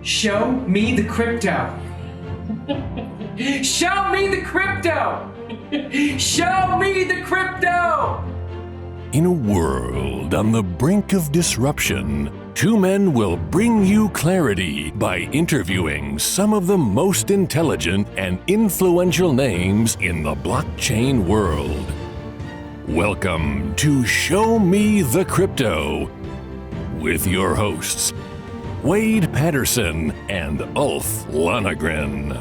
Show me the crypto. Show me the crypto. Show me the crypto. In a world on the brink of disruption, two men will bring you clarity by interviewing some of the most intelligent and influential names in the blockchain world. Welcome to Show Me the Crypto with your hosts, Wade Patterson and Ulf Lonergan.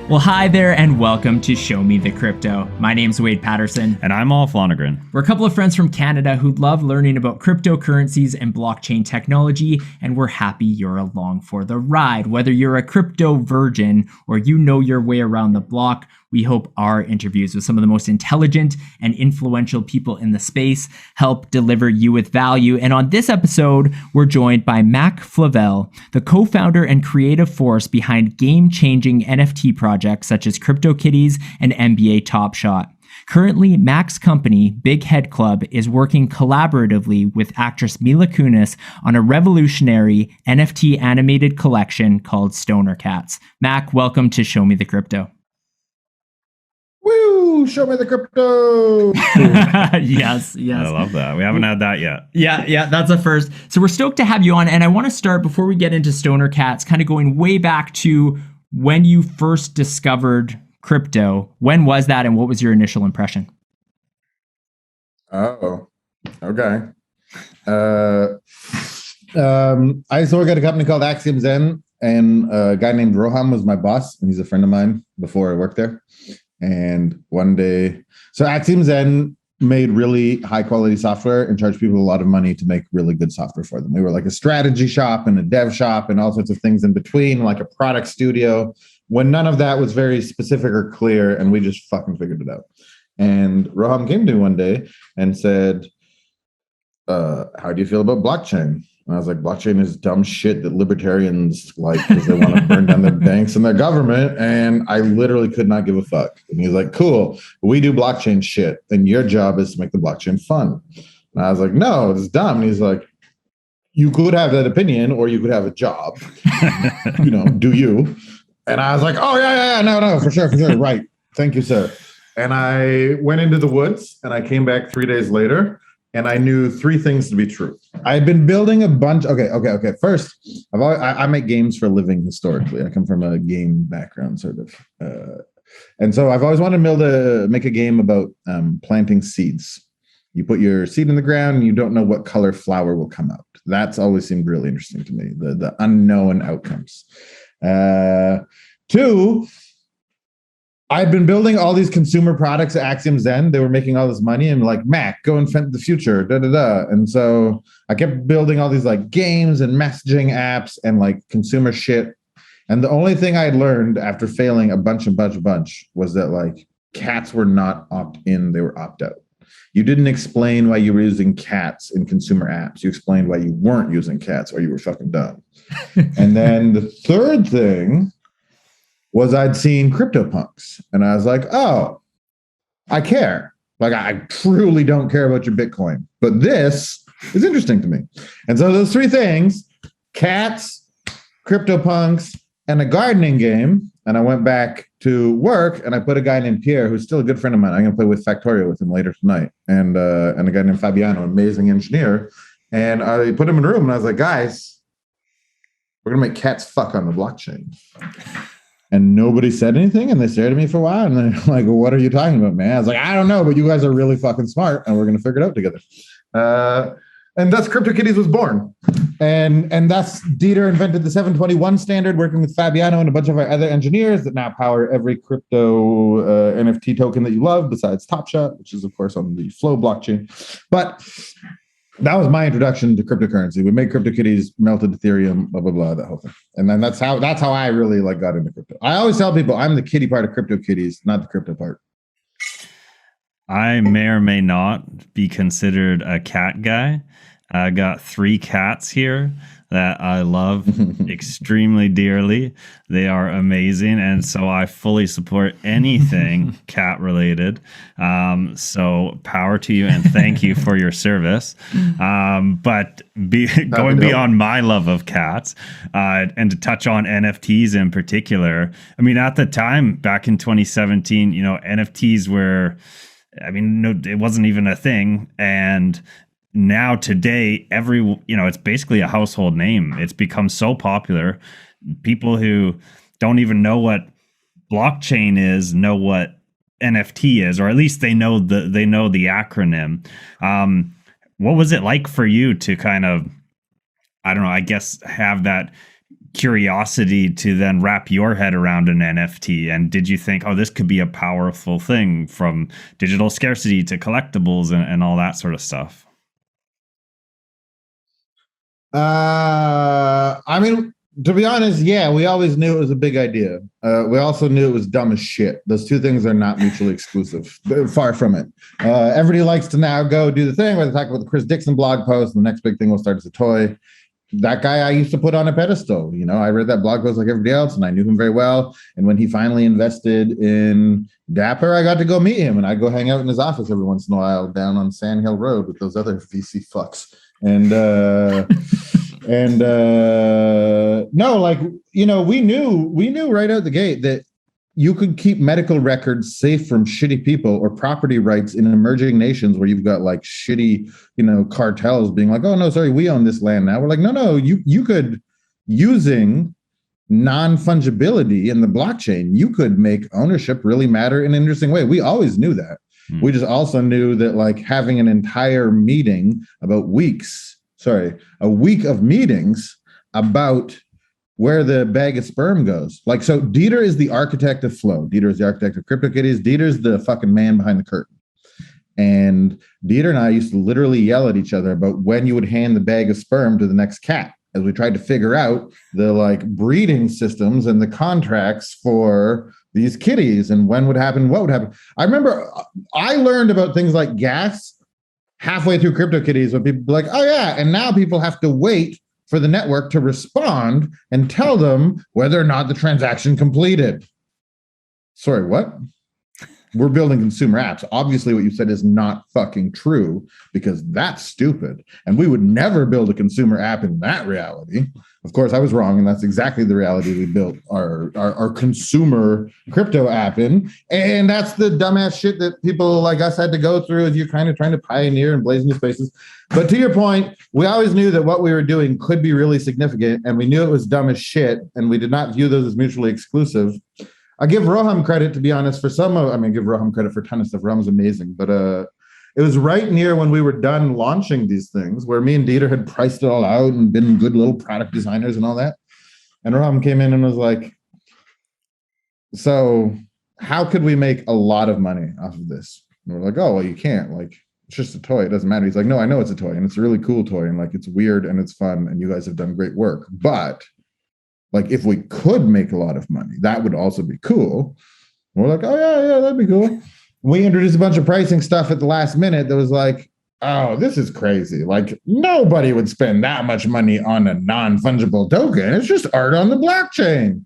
Well, hi there, and welcome to Show Me the Crypto. My name's Wade Patterson. And I'm Ulf Lonergan. We're a couple of friends from Canada who love learning about cryptocurrencies and blockchain technology, and we're happy you're along for the ride. Whether you're a crypto virgin or you know your way around the block, we hope our interviews with some of the most intelligent and influential people in the space help deliver you with value. And on this episode, we're joined by Mack Flavelle, the co-founder and creative force behind game-changing NFT projects such as CryptoKitties and NBA Top Shot. Currently, Mack's company, Big Head Club, is working collaboratively with actress Mila Kunis on a revolutionary NFT animated collection called Stoner Cats. Mack, welcome to Show Me the Crypto. Woo! Show me the crypto. Yes. I love that. We haven't had that yet. Yeah, that's a first. So we're stoked to have you on. And I want to start, before we get into Stoner Cats, kind of going way back to when you first discovered crypto. When was that, and what was your initial impression? Oh, okay. I used to work at a company called Axiom Zen, and a guy named Roham was my boss, and he's a friend of mine before I worked there. And one day, so Axiom Zen made really high quality software and charged people a lot of money to make really good software for them. We were like a strategy shop and a dev shop and all sorts of things in between, like a product studio, when none of that was very specific or clear, and we just fucking figured it out. And Roham came to me one day and said, how do you feel about blockchain? And I was like, blockchain is dumb shit that libertarians like because they want to burn down their banks and their government. And I literally could not give a fuck. And he was like, cool, we do blockchain shit. And your job is to make the blockchain fun. And I was like, no, it's dumb. And he's like, you could have that opinion or you could have a job. Do you? And I was like, oh, yeah, no, for sure. Right. Thank you, sir. And I went into the woods and I came back 3 days later. And I knew three things to be true. I had been building a bunch. Okay. First, I make games for a living historically. I come from a game background, sort of. And so I've always wanted to make a game about planting seeds. You put your seed in the ground and you don't know what color flower will come out. That's always seemed really interesting to me, the unknown outcomes. Two, I'd been building all these consumer products at Axiom Zen. They were making all this money and like, Mac, go invent the future, And so I kept building all these like games and messaging apps and like consumer shit. And the only thing I had learned after failing a bunch was that like cats were not opt-in, they were opt-out. You didn't explain why you were using cats in consumer apps. You explained why you weren't using cats or you were fucking dumb. And then the third thing was I'd seen CryptoPunks. And I was like, oh, I care. Like, I truly don't care about your Bitcoin. But this is interesting to me. And so those three things, cats, CryptoPunks, and a gardening game. And I went back to work and I put a guy named Pierre, who's still a good friend of mine. I'm going to play with Factorio with him later tonight. And a guy named Fabiano, amazing engineer. And I put him in a room and I was like, guys, we're going to make cats fuck on the blockchain. And nobody said anything, and they stared at me for a while, and they're like, well, what are you talking about, man? I was like, I don't know, but you guys are really fucking smart, and we're going to figure it out together. And thus CryptoKitties was born. And thus Dieter invented the 721 standard, working with Fabiano and a bunch of our other engineers that now power every crypto NFT token that you love, besides Top Shot, which is, of course, on the Flow blockchain. But that was my introduction to cryptocurrency. We made CryptoKitties, melted Ethereum, blah, blah, blah, that whole thing. And then that's how I really like got into crypto. I always tell people I'm the kitty part of CryptoKitties, not the crypto part. I may or may not be considered a cat guy. I got 3 cats here. that I love extremely dearly. They are amazing, and so I fully support anything cat related. So power to you, and thank you for your service. But going beyond my love of cats, and to touch on NFTs in particular, I mean, at the time back in 2017, NFTs were, no, it wasn't even a thing, and now today, it's basically a household name. It's become so popular. People who don't even know what blockchain is know what NFT is, or at least they know the acronym. What was it like for you to kind of, I don't know, I guess have that curiosity to then wrap your head around an NFT? And did you think, oh, this could be a powerful thing, from digital scarcity to collectibles and all that sort of stuff? To be honest, yeah, we always knew it was a big idea. We also knew it was dumb as shit. Those two things are not mutually exclusive. Far from it. Everybody likes to now go do the thing where they talk about the Chris Dixon blog post, and the next big thing will start as a toy. That guy I used to put on a pedestal. I read that blog post like everybody else, and I knew him very well. And when he finally invested in Dapper, I got to go meet him, and I'd go hang out in his office every once in a while down on Sand Hill Road with those other VC fucks. And we knew right out the gate that you could keep medical records safe from shitty people, or property rights in emerging nations where you've got like shitty, cartels being like, oh no, sorry, we own this land now. We're like, no, you could, using non-fungibility in the blockchain, you could make ownership really matter in an interesting way. We always knew that. We just also knew that like having an entire meeting a week of meetings about where the bag of sperm goes. Like, so Dieter is the architect of Flow. Dieter is the architect of CryptoKitties. Dieter's the fucking man behind the curtain. And Dieter and I used to literally yell at each other about when you would hand the bag of sperm to the next cat, as we tried to figure out the like breeding systems and the contracts for these kitties, and when would happen, what would happen. I remember I learned about things like gas halfway through CryptoKitties, when people be like, oh yeah, and now people have to wait for the network to respond and tell them whether or not the transaction completed. Sorry, what? We're building consumer apps. Obviously, what you said is not fucking true, because that's stupid. And we would never build a consumer app in that reality. Of course, I was wrong, and that's exactly the reality we built our consumer crypto app in. And that's the dumbass shit that people like us had to go through as you're kind of trying to pioneer and blaze new spaces. But to your point, we always knew that what we were doing could be really significant, and we knew it was dumb as shit, and we did not view those as mutually exclusive. I give Roham credit, to be honest, for give Roham credit for a ton of stuff. Roham's amazing. But it was right near when we were done launching these things, where me and Dieter had priced it all out and been good little product designers and all that. And Roham came in and was like, so how could we make a lot of money off of this? And we're like, oh, well, you can't. Like, it's just a toy. It doesn't matter. He's like, no, I know it's a toy, and it's a really cool toy, and like it's weird and it's fun, and you guys have done great work. But like, if we could make a lot of money, that would also be cool. And we're like, oh yeah, that'd be cool. We introduced a bunch of pricing stuff at the last minute that was like, oh, this is crazy. Like, nobody would spend that much money on a non-fungible token. It's just art on the blockchain.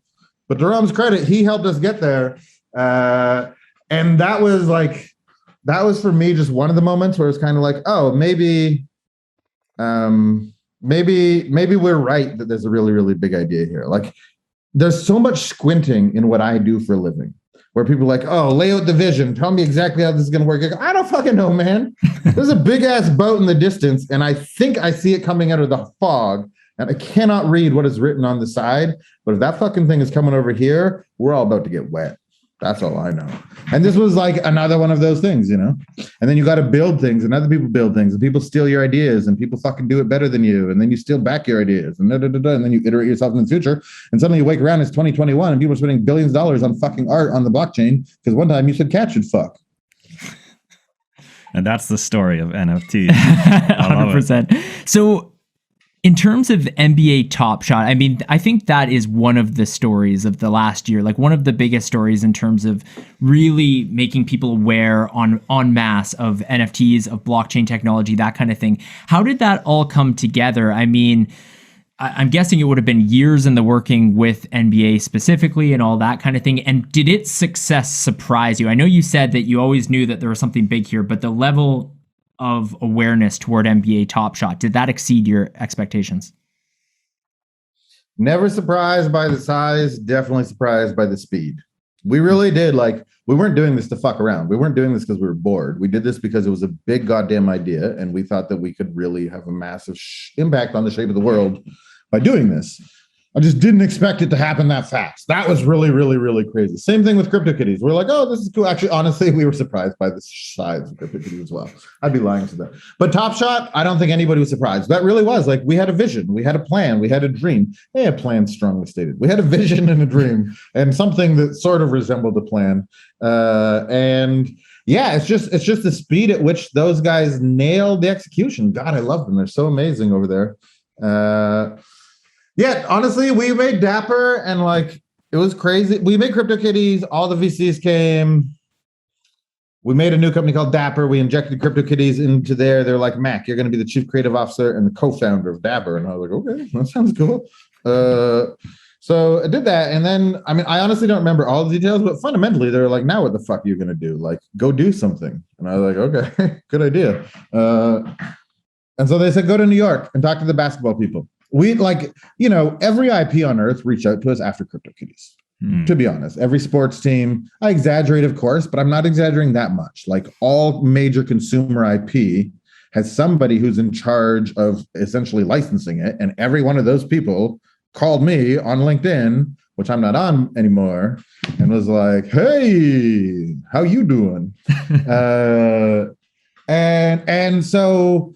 But to Roham's credit, he helped us get there. And that was for me just one of the moments where it's kind of like, oh, maybe we're right that there's a really, really big idea here. Like, there's so much squinting in what I do for a living, where people are like, oh, lay out the vision. Tell me exactly how this is going to work. I go, I don't fucking know, man. There's a big ass boat in the distance, and I think I see it coming out of the fog, and I cannot read what is written on the side. But if that fucking thing is coming over here, we're all about to get wet. That's all I know. And this was like another one of those things, And then you got to build things, and other people build things, and people steal your ideas, and people fucking do it better than you. And then you steal back your ideas, and and then you iterate yourself in the future. And suddenly you wake around, it's 2021, and people are spending billions of dollars on fucking art on the blockchain because one time you said cats should fuck. And that's the story of NFTs. 100%. So, in terms of NBA Top Shot, I mean, I think that is one of the stories of the last year, like one of the biggest stories in terms of really making people aware en masse of NFTs, of blockchain technology, that kind of thing. How did that all come together? I mean, I'm guessing it would have been years in the working with NBA specifically and all that kind of thing. And did its success surprise you? I know you said that you always knew that there was something big here, but the level of awareness toward NBA Top Shot, did that exceed your expectations? Never surprised by the size, definitely surprised by the speed. We really did. Like, we weren't doing this to fuck around. We weren't doing this because we were bored. We did this because it was a big goddamn idea, and we thought that we could really have a massive impact on the shape of the world by doing this. I just didn't expect it to happen that fast. That was really, really, really crazy. Same thing with CryptoKitties. We're like, oh, this is cool. Actually, honestly, we were surprised by the size of CryptoKitties as well. I'd be lying to them. But Top Shot, I don't think anybody was surprised. That really was like, we had a vision, we had a plan, we had a dream. Hey, a plan strongly stated. We had a vision and a dream and something that sort of resembled a plan. And yeah, it's just the speed at which those guys nailed the execution. God, I love them. They're so amazing over there. Yeah, honestly, we made Dapper and like it was crazy. We made CryptoKitties, all the VCs came. We made a new company called Dapper. We injected CryptoKitties into there. They're like, Mack, you're going to be the chief creative officer and the co-founder of Dapper. And I was like, okay, that sounds cool. So I did that. And then, I mean, I honestly don't remember all the details, but fundamentally, they were like, now what the fuck are you going to do? Like, go do something. And I was like, okay, good idea. And so they said, go to New York and talk to the basketball people. We like, you know, every IP on earth reached out to us after CryptoKitties. To be honest, every sports team, I exaggerate, of course, but I'm not exaggerating that much. Like all major consumer IP has somebody who's in charge of essentially licensing it. And every one of those people called me on LinkedIn, which I'm not on anymore, and was like, hey, how you doing? And so,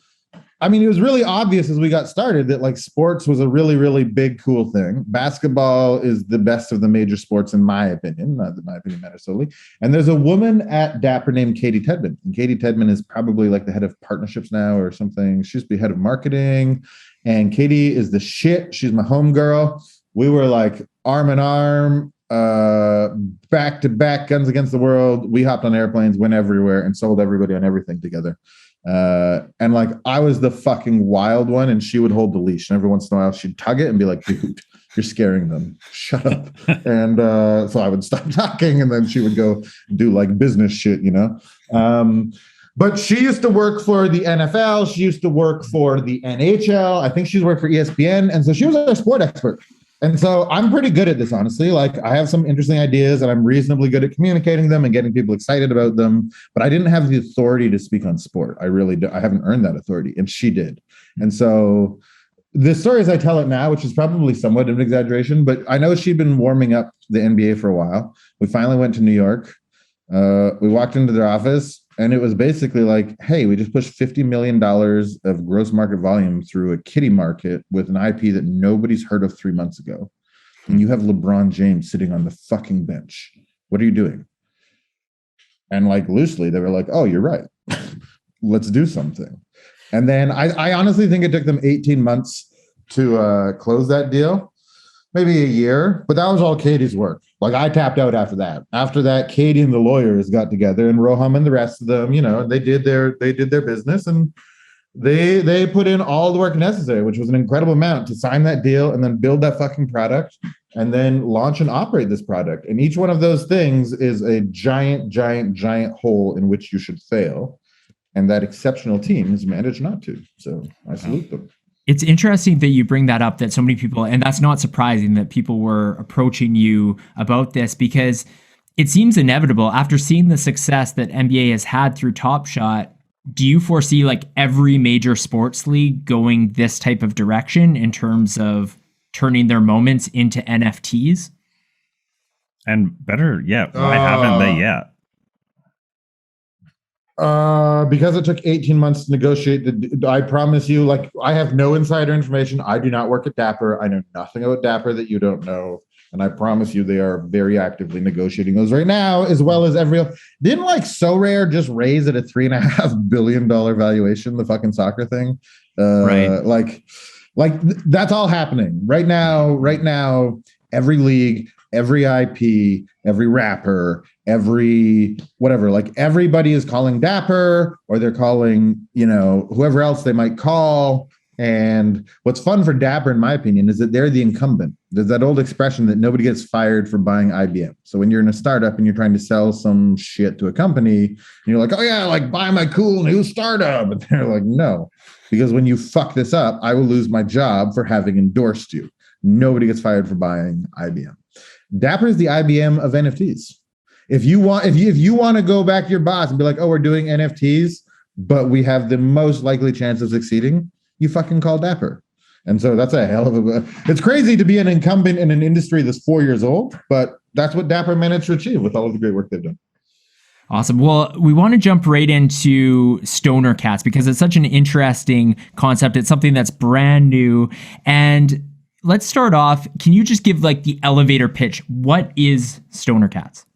I mean, it was really obvious as we got started that like sports was a really, really big, cool thing. Basketball is the best of the major sports, in my opinion. Not that my opinion matters solely. And there's a woman at Dapper named Katie Tedman. And Katie Tedman is probably like the head of partnerships now or something. She used to be head of marketing. And Katie is the shit. She's my homegirl. We were like arm in arm, back to back, guns against the world. We hopped on airplanes, went everywhere, and sold everybody on everything together. And like I was the fucking wild one, and she would hold the leash, and every once in a while she'd tug it and be like, dude, you're scaring them, shut up. And so I would stop talking, and then she would go do like business shit, you know. But she used to work for the NFL, she used to work for the NHL, I think she's worked for ESPN, and so she was a sport expert. And so I'm pretty good at this, honestly. Like I have some interesting ideas and I'm reasonably good at communicating them and getting people excited about them. But I didn't have the authority to speak on sport. I really do. I haven't earned that authority, and she did. And so the story as I tell it now, which is probably somewhat of an exaggeration, but I know she'd been warming up the NBA for a while. We finally went to New York. We walked into their office, and it was basically like, hey, we just pushed $50 million of gross market volume through a kitty market with an IP that nobody's heard of 3 months ago. And you have LeBron James sitting on the fucking bench. What are you doing? And like loosely, they were like, oh, you're right. Let's do something. And then I honestly think it took them 18 months to close that deal. Maybe a year, but that was all Katie's work. Like I tapped out after that. After that, Katie and the lawyers got together, and Roham and the rest of them, you know, they did their business, and they put in all the work necessary, which was an incredible amount to sign that deal and then build that fucking product and then launch and operate this product. And each one of those things is a giant, giant, giant hole in which you should fail. And that exceptional team has managed not to. So I salute them. It's interesting that you bring that up, that so many people, and that's not surprising that people were approaching you about this, because it seems inevitable after seeing the success that NBA has had through Top Shot. Do you foresee like every major sports league going this type of direction in terms of turning their moments into NFTs? And better yet, why haven't they yet? Because it took 18 months to negotiate. I promise you, like, I have no insider information. I do not work at Dapper. I know nothing about Dapper that you don't know. And I promise you, they are very actively negotiating those right now, as well as didn't like So Rare just raise at a $3.5 billion valuation, the fucking soccer thing? Right. Like that's all happening right now. Every league, every IP, every rapper, every whatever, like everybody is calling Dapper, or they're calling, you know, whoever else they might call And what's fun for Dapper, in my opinion, is that they're the incumbent. There's that old expression that nobody gets fired for buying IBM. So when you're in a startup and you're trying to sell some shit to a company, and you're like, oh yeah, like buy my cool new startup. And they're like, no, because when you fuck this up, I will lose my job for having endorsed you. Nobody gets fired for buying IBM. Dapper is the IBM of NFTs. If you want to go back to your boss and be like, oh, we're doing NFTs, but we have the most likely chance of succeeding, you fucking call Dapper. And so that's a hell of it's crazy to be an incumbent in an industry that's 4 years old, but that's what Dapper managed to achieve with all of the great work they've done. Awesome. Well, we want to jump right into stoner cats because it's such an interesting concept. It's something that's brand new. And let's start off. Can you just give like the elevator pitch? What is Stoner Cats?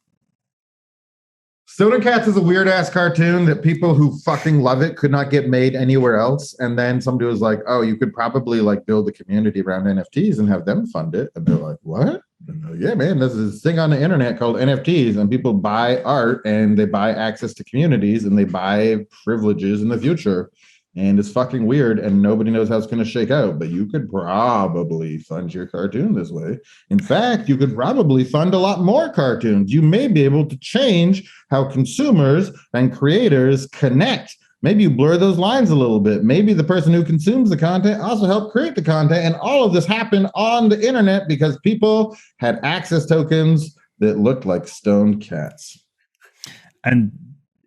Stoner Cats is a weird ass cartoon that people who fucking love it could not get made anywhere else. And then somebody was like, oh, you could probably like build a community around NFTs and have them fund it. And they're like, what? Like, yeah, man, there's this thing on the internet called NFTs, and people buy art and they buy access to communities and they buy privileges in the future. And it's fucking weird, and nobody knows how it's going to shake out. But you could probably fund your cartoon this way. In fact, you could probably fund a lot more cartoons. You may be able to change how consumers and creators connect. Maybe you blur those lines a little bit. Maybe the person who consumes the content also helped create the content. And all of this happened on the internet because people had access tokens that looked like stoned cats. And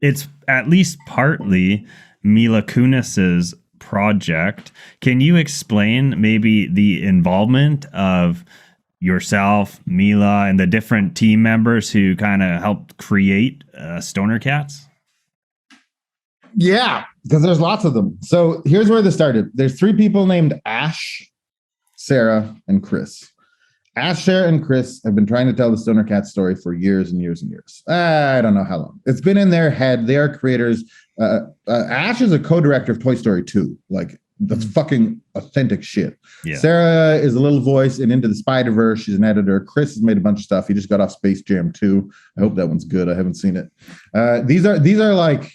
it's at least partly Mila Kunis's project. Can you explain maybe the involvement of yourself, Mila, and the different team members who kind of helped create Stoner Cats? Yeah, because there's lots of them. So here's where this started. There's 3 people named Ash, Sarah, and Chris. Ash, Sarah, and Chris have been trying to tell the Stoner Cat story for years and years and years. I don't know how long. It's been in their head. They are creators. Ash is a co-director of Toy Story 2. Like, that's fucking authentic shit. Yeah. Sarah is a little voice in Into the Spider-Verse. She's an editor. Chris has made a bunch of stuff. He just got off Space Jam 2. I hope that one's good. I haven't seen it. These are like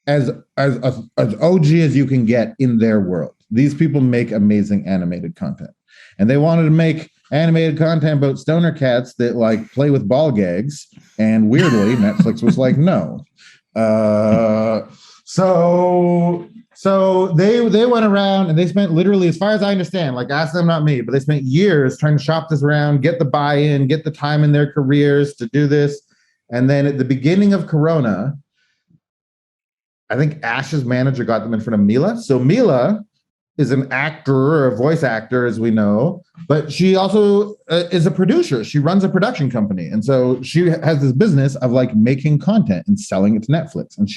as OG as you can get in their world. These people make amazing animated content. And they wanted to make animated content about stoner cats that like play with ball gags. And weirdly, Netflix was like, no. So they went around and they spent literally, as far as I understand, like ask them, not me, but they spent years trying to shop this around, get the buy-in, get the time in their careers to do this. And then at the beginning of Corona, I think Ash's manager got them in front of Mila. So Mila is an actor or a voice actor, as we know, but she also is a producer. She runs a production company. And so she has this business of like making content and selling it to Netflix. And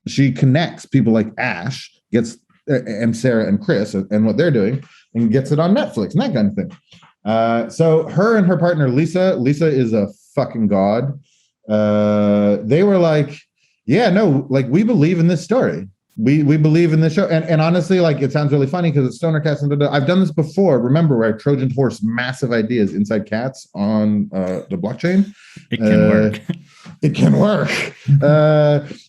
she connects people like Ash, gets and Sarah and Chris and what they're doing, and gets it on Netflix and that kind of thing. So her and her partner, Lisa is a fucking god. They were like, yeah, no, like we believe in this story. We believe in this show. And honestly, like it sounds really funny because it's Stoner Cats. And I've done this before. Remember where I Trojan horse massive ideas inside cats on the blockchain? It can work. It can work.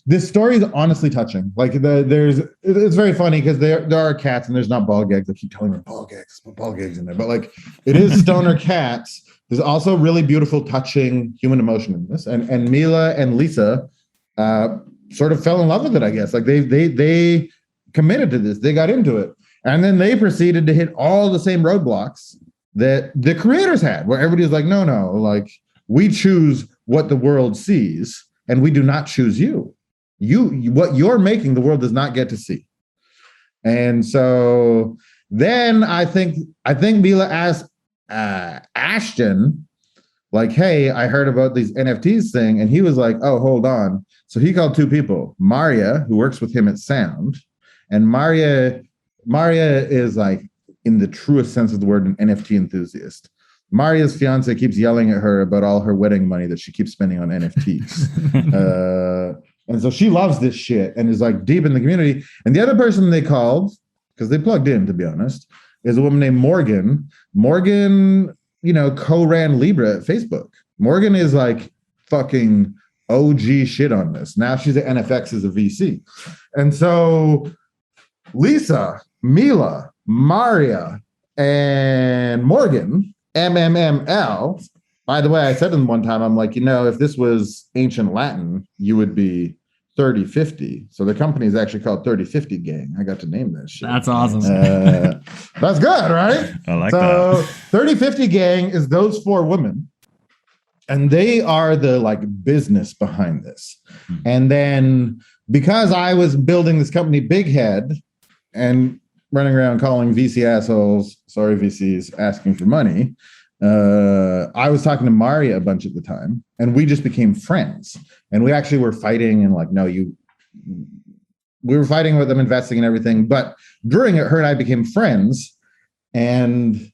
This story is honestly touching. Like it's very funny because there are cats and there's not ball gags. I keep telling me ball gags in there. But like it is Stoner Cats. There's also really beautiful, touching human emotion in this. And Mila and Lisa sort of fell in love with it, I guess. Like they committed to this. They got into it. And then they proceeded to hit all the same roadblocks that the creators had, where everybody's like, no, like we choose what the world sees and we do not choose you. What you're making, the world does not get to see. And so then I think Mila asked Ashton, like, hey, I heard about these NFTs thing. And he was like, oh, hold on. So he called 2 people, Maria, who works with him at Sound. And Maria is like, in the truest sense of the word, an NFT enthusiast. Maria's fiance keeps yelling at her about all her wedding money that she keeps spending on NFTs. And so she loves this shit and is like deep in the community. And the other person they called, because they plugged in, to be honest, is a woman named Morgan. Morgan, co-ran Libra at Facebook. Morgan is like fucking OG shit on this. Now she's at NFX as a VC. And so Lisa, Mila, Maria and Morgan, MMML. By the way, I said to them one time, I'm like, if this was ancient Latin, you would be 3050. So the company is actually called 3050 Gang. I got to name that shit. That's awesome. That's good, right? I like so that. 3050 Gang is those 4 women. And they are the business behind this. And then because I was building this company Big Head and running around calling VC assholes, sorry VCs, asking for money, I was talking to Maria a bunch at the time, and we just became friends. And we actually were fighting and we were fighting with them, investing and everything. But during it, her and I became friends, and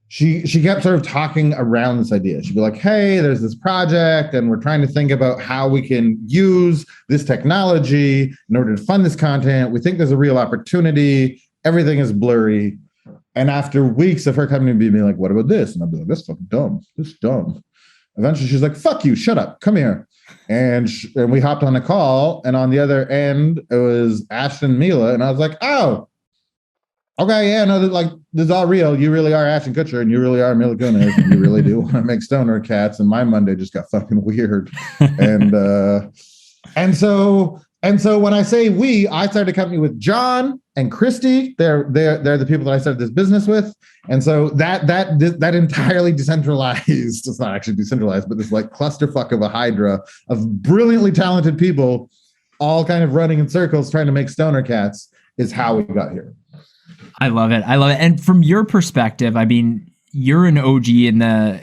she kept sort of talking around this idea. She'd be like, hey, there's this project, and we're trying to think about how we can use this technology in order to fund this content. We think there's a real opportunity. Everything is blurry. And after weeks of her coming to me like, what about this? And I'd be like, this fucking dumb. This is dumb. Eventually she's like, fuck you, shut up, come here. And we hopped on a call, and on the other end, it was Ashton and Mila. And I was like, oh, okay, yeah, no, this is all real. You really are Ashton Kutcher, and you really are Mila Kunis, and you really do want to make stoner cats. And my Monday just got fucking weird. And so when I say we, I started a company with John and Christy. They're the people that I started this business with. And so that entirely decentralized, it's not actually decentralized, but this clusterfuck of a hydra of brilliantly talented people all kind of running in circles trying to make stoner cats is how we got here. I love it. And from your perspective, I mean, you're an OG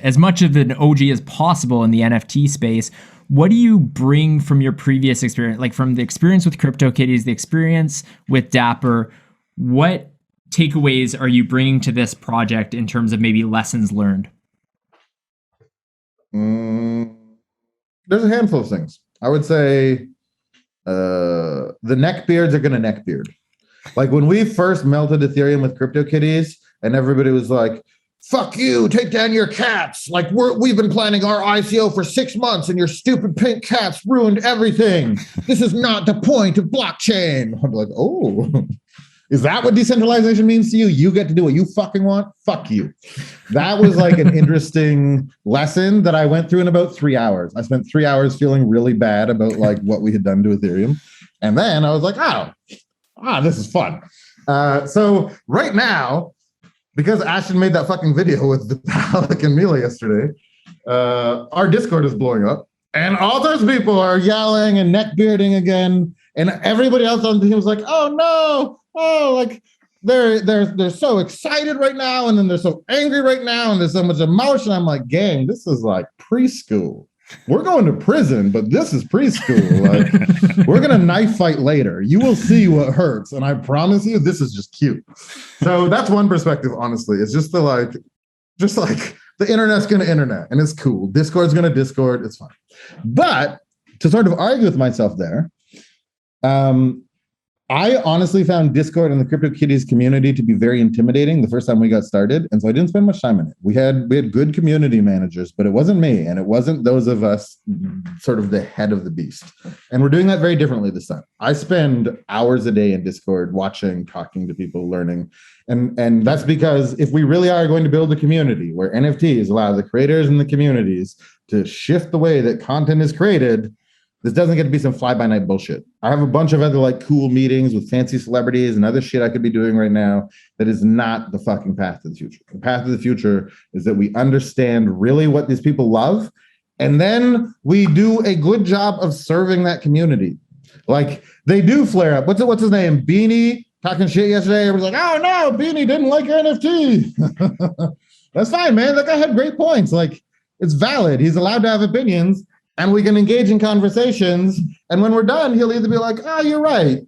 as much of an OG as possible in the NFT space. What do you bring from your previous experience, like from the experience with CryptoKitties, the experience with Dapper? What takeaways are you bringing to this project in terms of maybe lessons learned? There's a handful of things. I would say the neckbeards are going to neckbeard. Like when we first melted Ethereum with CryptoKitties and everybody was like, fuck you, take down your cats. Like we've been planning our ICO for 6 months and your stupid pink cats ruined everything. This is not the point of blockchain. I'm like, oh, is that what decentralization means to you? You get to do what you fucking want? Fuck you. That was like an interesting lesson that I went through in about 3 hours. I spent 3 hours feeling really bad about like what we had done to Ethereum. And then I was like, this is fun. So right now, because Ashton made that fucking video with Vitalik and Mila yesterday, our Discord is blowing up, and all those people are yelling and neckbearding again, and everybody else on the team was like, "Oh no! Like they're so excited right now, and then they're so angry right now, and there's so much emotion." I'm like, "Gang, this is like preschool. We're going to prison, but this is preschool. Like, we're gonna knife fight later. You will see what hurts, and I promise you, this is just cute." So that's one perspective. Honestly, it's just the internet's gonna internet, and it's cool. Discord's gonna Discord. It's fine. But to sort of argue with myself there, I honestly found Discord and the CryptoKitties community to be very intimidating the first time we got started. And so I didn't spend much time in it. We had good community managers, but it wasn't me. And it wasn't those of us sort of the head of the beast. And we're doing that very differently this time. I spend hours a day in Discord watching, talking to people, learning. And that's because if we really are going to build a community where NFTs allow the creators and the communities to shift the way that content is created, this doesn't get to be some fly-by-night bullshit. I have a bunch of other like cool meetings with fancy celebrities and other shit I could be doing right now that is not the fucking path to the future. The path to the future is that we understand really what these people love, and then we do a good job of serving that community. Like they do flare up. What's his name? Beanie talking shit yesterday. Everybody's like, "Oh no, Beanie didn't like your NFT." That's fine, man. That guy had great points. Like it's valid. He's allowed to have opinions. And we can engage in conversations. And when we're done, he'll either be like, "Oh, you're right,"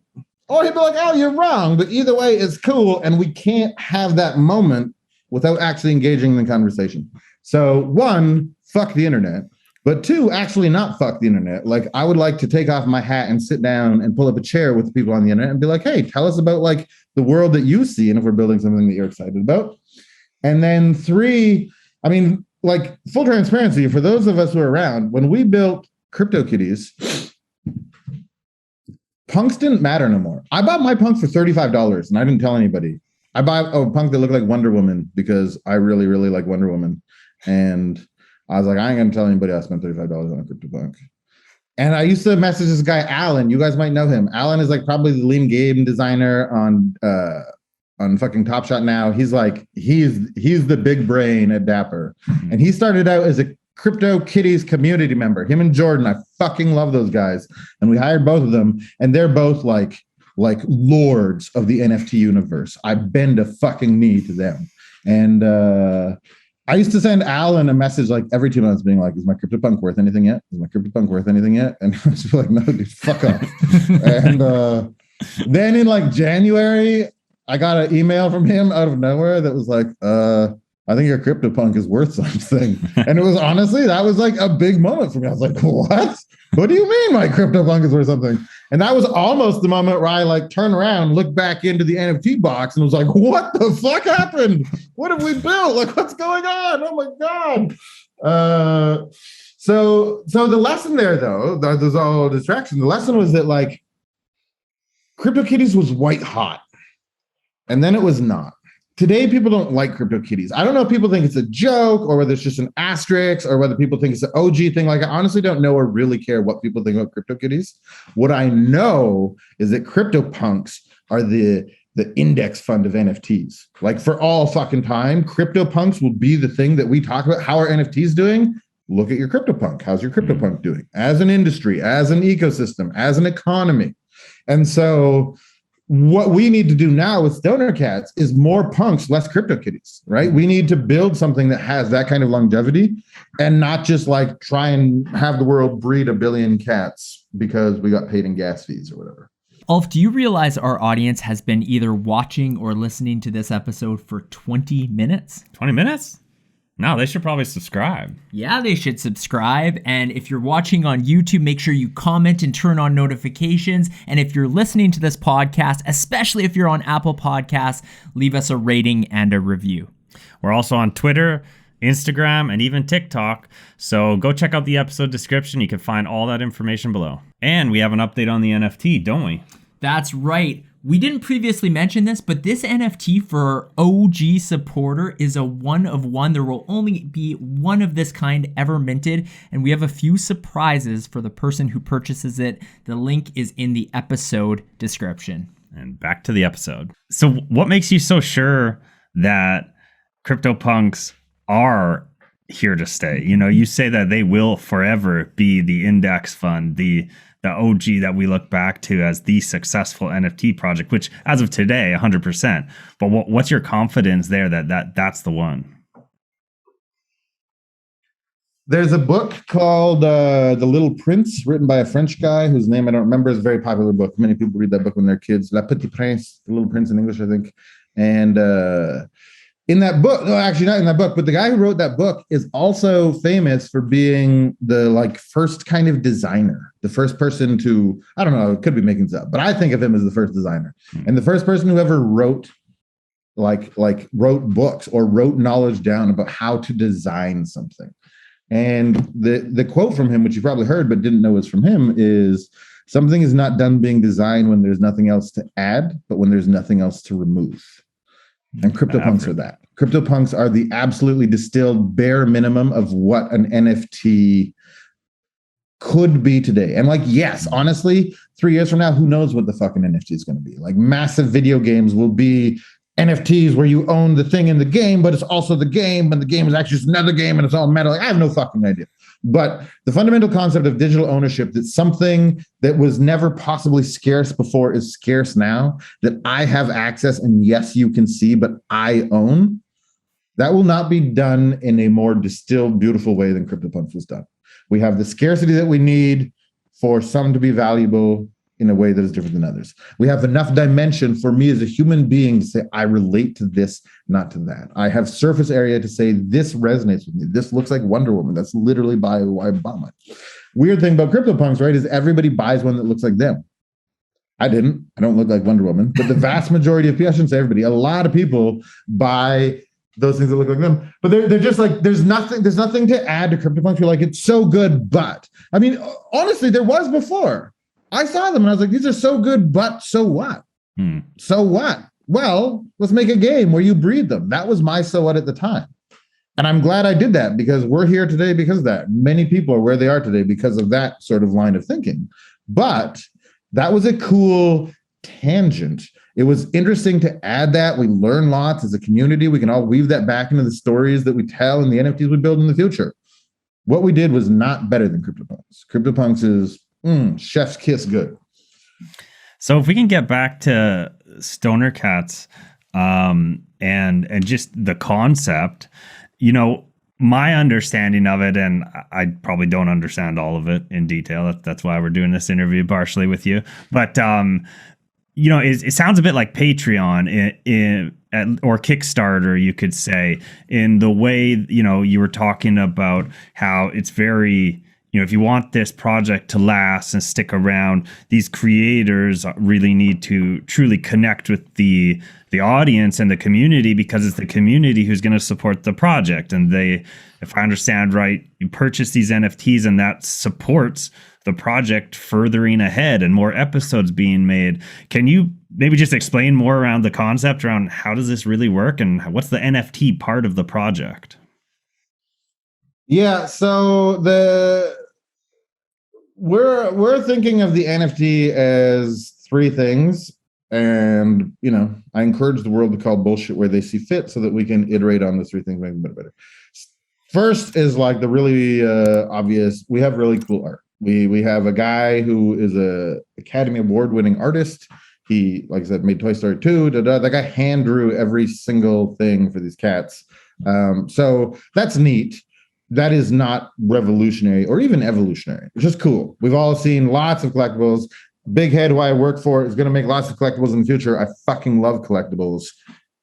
or he'll be like, "Oh, you're wrong." But either way, it's cool. And we can't have that moment without actually engaging in the conversation. So one, fuck the internet. But two, actually not fuck the internet. Like I would like to take off my hat and sit down and pull up a chair with the people on the internet and be like, "Hey, tell us about like the world that you see. And if we're building something that you're excited about." And then three, I mean, like full transparency for those of us who are around, when we built CryptoKitties, punks didn't matter no more. I bought my punks for $35 and I didn't tell anybody. I buy a punk that looked like Wonder Woman because I really, really like Wonder Woman. And I was like, I ain't gonna tell anybody I spent $35 on a CryptoPunk. And I used to message this guy, Alan. You guys might know him. Alan is like probably the lead game designer on fucking Top Shot now. He's the big brain at Dapper. And he started out as a CryptoKitties community member. Him and Jordan, I fucking love those guys. And we hired both of them, and they're both like lords of the NFT universe. I bend a fucking knee to them. And I used to send Alan a message like every 2 months being like, is my CryptoPunk worth anything yet? Is my CryptoPunk worth anything yet? And I was just like, no, dude, fuck off. And then in like January, I got an email from him out of nowhere that was like, I think your CryptoPunk is worth something. And it was honestly, that was like a big moment for me. I was like, what? What do you mean my CryptoPunk is worth something? And that was almost the moment where I like turned around, looked back into the NFT box and was like, what the fuck happened? What have we built? Like, what's going on? Oh my God. So the lesson there though, there's all distraction. The lesson was that like CryptoKitties was white hot and then it was not. Today, people don't like CryptoKitties. I don't know if people think it's a joke or whether it's just an asterisk or whether people think it's an OG thing. Like, I honestly don't know or really care what people think about CryptoKitties. What I know is that CryptoPunks are the index fund of NFTs. Like, for all fucking time, CryptoPunks will be the thing that we talk about. How are NFTs doing? Look at your CryptoPunk. How's your CryptoPunk doing? As an industry, as an ecosystem, as an economy. And so what we need to do now with Stoner Cats is more punks, less CryptoKitties, right? We need to build something that has that kind of longevity and not just like try and have the world breed 1 billion cats because we got paid in gas fees or whatever. Ulf, do you realize our audience has been either watching or listening to this episode for 20 minutes? 20 minutes? No, they should probably subscribe. Yeah, they should subscribe. And if you're watching on YouTube, make sure you comment and turn on notifications. And if you're listening to this podcast, especially if you're on Apple Podcasts, leave us a rating and a review. We're also on Twitter, Instagram, and even TikTok. So go check out the episode description. You can find all that information below. And we have an update on the NFT, don't we? That's right. We didn't previously mention this, but this NFT for our OG supporter is a one of one. There will only be one of this kind ever minted, and we have a few surprises for the person who purchases it. The link is in the episode description. And back to the episode. So what makes you so sure that CryptoPunks are here to stay? You know, you say that they will forever be the index fund, the OG that we look back to as the successful NFT project, which as of today, 100%. But what's your confidence there that's the one? There's a book called The Little Prince, written by a French guy whose name I don't remember. It's a very popular book. Many people read that book when they're kids. La Petit Prince, The Little Prince in English, I think. And in that book, no, actually not in that book, but the guy who wrote that book is also famous for being the like first kind of designer, the first person to, I don't know, it could be making this up, but I think of him as the first designer and the first person who ever wrote books or wrote knowledge down about how to design something. And the quote from him, which you probably heard but didn't know was from him, is something is not done being designed when there's nothing else to add, but when there's nothing else to remove. And CryptoPunks are that. CryptoPunks are the absolutely distilled bare minimum of what an NFT could be today. And like, yes, honestly, 3 years from now, who knows what the fucking NFT is going to be? Like, massive video games will be NFTs where you own the thing in the game, but it's also the game, and the game is actually just another game and it's all metal. Like, I have no fucking idea. But the fundamental concept of digital ownership, that something that was never possibly scarce before is scarce now, that I have access and yes, you can see, but I own, that will not be done in a more distilled, beautiful way than CryptoPunks was done. We have the scarcity that we need for some to be valuable in a way that is different than others. We have enough dimension for me as a human being to say, I relate to this, not to that. I have surface area to say, this resonates with me. This looks like Wonder Woman. That's literally why I bought mine. Weird thing about CryptoPunks, right, is everybody buys one that looks like them. I didn't. I don't look like Wonder Woman. But the vast majority of people, I shouldn't say everybody, a lot of people buy those things that look like them. But they're just like, there's nothing to add to CryptoPunks. You're like, it's so good, but. I mean, honestly, there was before. I saw them and I was like, these are so good, but so what? So what? well, let's make a game where you breed them. That was my so what at the time. And I'm glad I did that because we're here today because of that. Many people are where they are today because of that sort of line of thinking. But that was a cool tangent. It was interesting to add that. We learn lots as a community. We can all weave that back into the stories that we tell and the NFTs we build in the future. What we did was not better than CryptoPunks. CryptoPunks is chef's kiss good. So if we can get back to Stoner Cats and just the concept, you know, my understanding of it, and I probably don't understand all of it in detail. That's why we're doing this interview partially with you. But, you know, it sounds a bit like Patreon or Kickstarter, you could say, in the way, you know, you were talking about how it's very, you know, if you want this project to last and stick around, these creators really need to truly connect with the audience and the community, because it's the community who's going to support the project. And they, if I understand right, you purchase these NFTs and that supports the project furthering ahead and more episodes being made. Can you maybe just explain more around the concept around how does this really work and what's the NFT part of the project? Yeah, so we're thinking of the NFT as three things. And, you know, I encourage the world to call bullshit where they see fit so that we can iterate on the three things, make them better. First is like the really obvious. We have really cool art. We have a guy who is a Academy Award winning artist. He, like I said, made Toy Story 2. That guy hand drew every single thing for these cats. So that's neat. That is not revolutionary or even evolutionary. It's just cool. We've all seen lots of collectibles. Big head who I work for is going to make lots of collectibles in the future. I fucking love collectibles.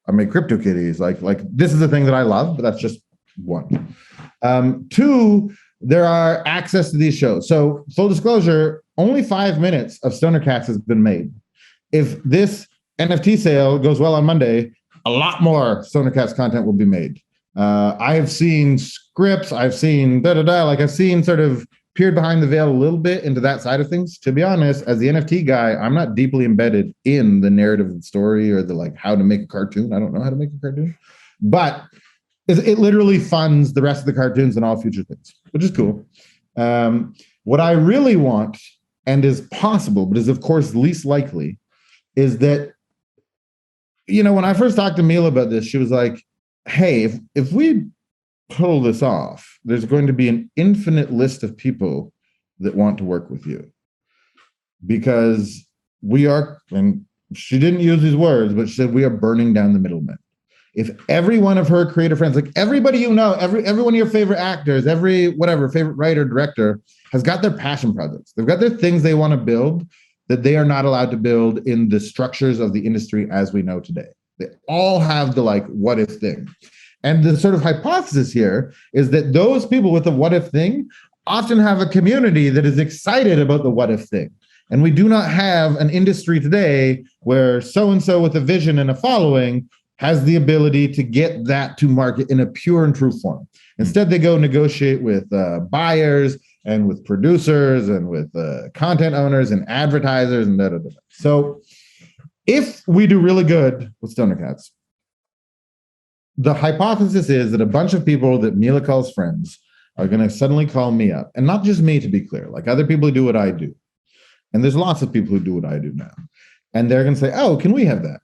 I make CryptoKitties. Like this is the thing that I love, but that's just one. Two, there are access to these shows. So full disclosure, only 5 minutes of Stoner Cats has been made. If this NFT sale goes well on Monday, a lot more Stoner Cats content will be made. I have seen scripts. I've seen like I've seen sort of peered behind the veil a little bit into that side of things. To be honest, as the NFT guy, I'm not deeply embedded in the narrative of the story or the like how to make a cartoon. I don't know how to make a cartoon, but it literally funds the rest of the cartoons and all future things, which is cool. What I really want and is possible, but is of course least likely, is that, you know, when I first talked to Mila about this, she was like, hey, if we pull this off, there's going to be an infinite list of people that want to work with you. Because we are, and she didn't use these words, but she said, we are burning down the middlemen. If every one of her creative friends, like everybody you know, every one of your favorite actors, every whatever, favorite writer, director, has got their passion projects. They've got their things they want to build that they are not allowed to build in the structures of the industry as we know today. They all have the like what if thing. And the sort of hypothesis here is that those people with the what if thing often have a community that is excited about the what if thing. And we do not have an industry today where so-and-so with a vision and a following has the ability to get that to market in a pure and true form. Instead, they go negotiate with buyers and with producers and with content owners and advertisers and da-da-da. So if we do really good with Stoner Cats, the hypothesis is that a bunch of people that Mila calls friends are going to suddenly call me up. And not just me, to be clear, like other people who do what I do. And there's lots of people who do what I do now. And they're going to say, oh, can we have that?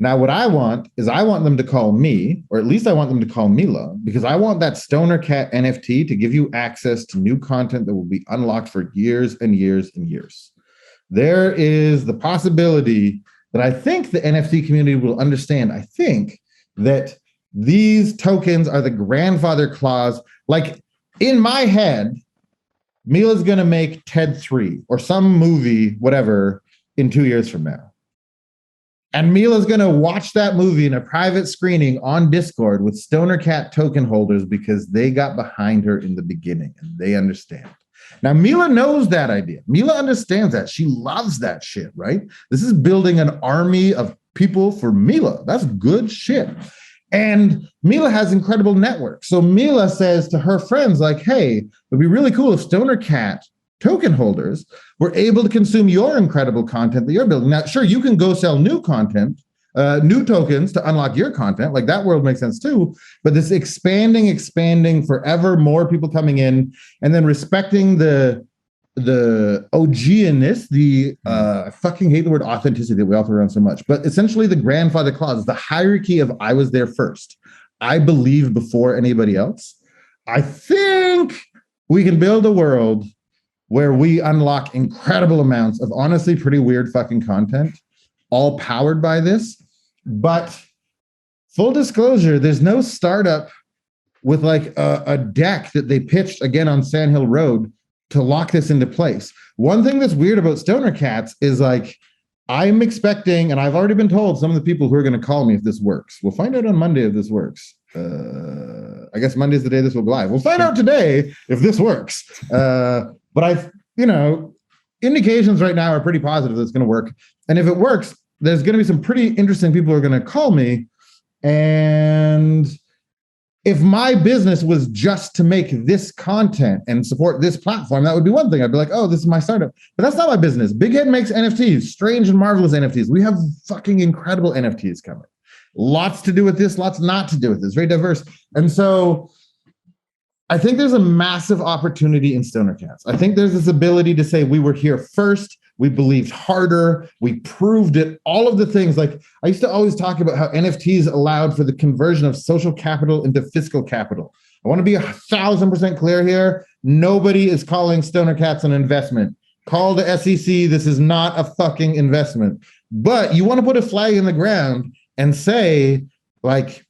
Now, what I want is I want them to call me, or at least I want them to call Mila, because I want that Stoner Cat NFT to give you access to new content that will be unlocked for years and years and years. There is the possibility that I think the NFT community will understand. I think that these tokens are the grandfather clause. Like in my head, Mila's going to make TED 3 or some movie, whatever, in 2 years from now. And Mila's going to watch that movie in a private screening on Discord with Stoner Cat token holders because they got behind her in the beginning and they understand. Now, Mila knows that idea. Mila understands that. She loves that shit, right? This is building an army of people for Mila. That's good shit. And Mila has incredible networks. So Mila says to her friends, like, hey, it'd be really cool if Stoner Cat token holders were able to consume your incredible content that you're building. Now, sure, you can go sell new content, new tokens to unlock your content. Like that world makes sense too. But this expanding forever, more people coming in, and then respecting the OG-ness, I fucking hate the word authenticity that we all throw around so much, but essentially the grandfather clause, the hierarchy of I was there first. I believe before anybody else. I think we can build a world where we unlock incredible amounts of honestly pretty weird fucking content, all powered by this. But full disclosure, there's no startup with like a deck that they pitched again on Sand Hill Road to lock this into place. One thing that's weird about Stoner Cats is like, I'm expecting, and I've already been told some of the people who are going to call me if this works. We'll find out on Monday if this works. I guess Monday's the day this will go live. We'll find out today if this works. But indications right now are pretty positive that it's going to work. And if it works, there's going to be some pretty interesting people who are going to call me. And if my business was just to make this content and support this platform, that would be one thing. I'd be like, oh, this is my startup. But that's not my business. Big Head makes NFTs, strange and marvelous NFTs. We have fucking incredible NFTs coming. Lots to do with this, lots not to do with this. Very diverse. And so I think there's a massive opportunity in Stoner Cats. I think there's this ability to say we were here first. We believed harder. We proved it. All of the things, like I used to always talk about how NFTs allowed for the conversion of social capital into fiscal capital. I want to be 1,000% clear here. Nobody is calling Stoner Cats an investment. Call the SEC. This is not a fucking investment. But you want to put a flag in the ground and say, like,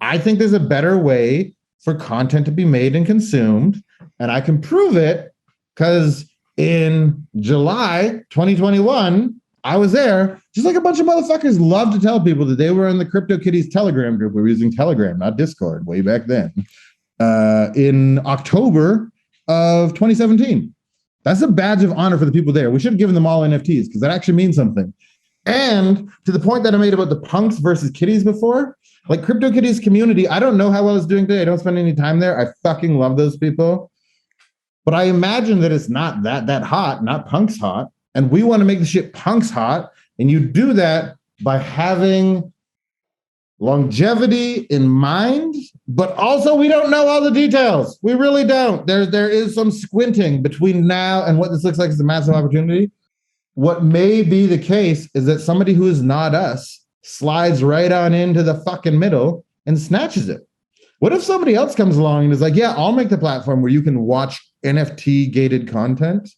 I think there's a better way for content to be made and consumed. And I can prove it because in July 2021, I was there, just like a bunch of motherfuckers love to tell people that they were in the CryptoKitties Telegram group. We were using Telegram, not Discord, way back then, in October of 2017. That's a badge of honor for the people there. We should have given them all NFTs because that actually means something. And to the point that I made about the punks versus kitties before, like CryptoKitties community, I don't know how well it's doing today. I don't spend any time there. I fucking love those people. But I imagine that it's not that hot, not punks hot. And we want to make the shit punks hot. And you do that by having longevity in mind, but also we don't know all the details. We really don't. There is some squinting between now and what this looks like is a massive opportunity. What may be the case is that somebody who is not us slides right on into the fucking middle and snatches it. What if somebody else comes along and is like, yeah, I'll make the platform where you can watch NFT gated content,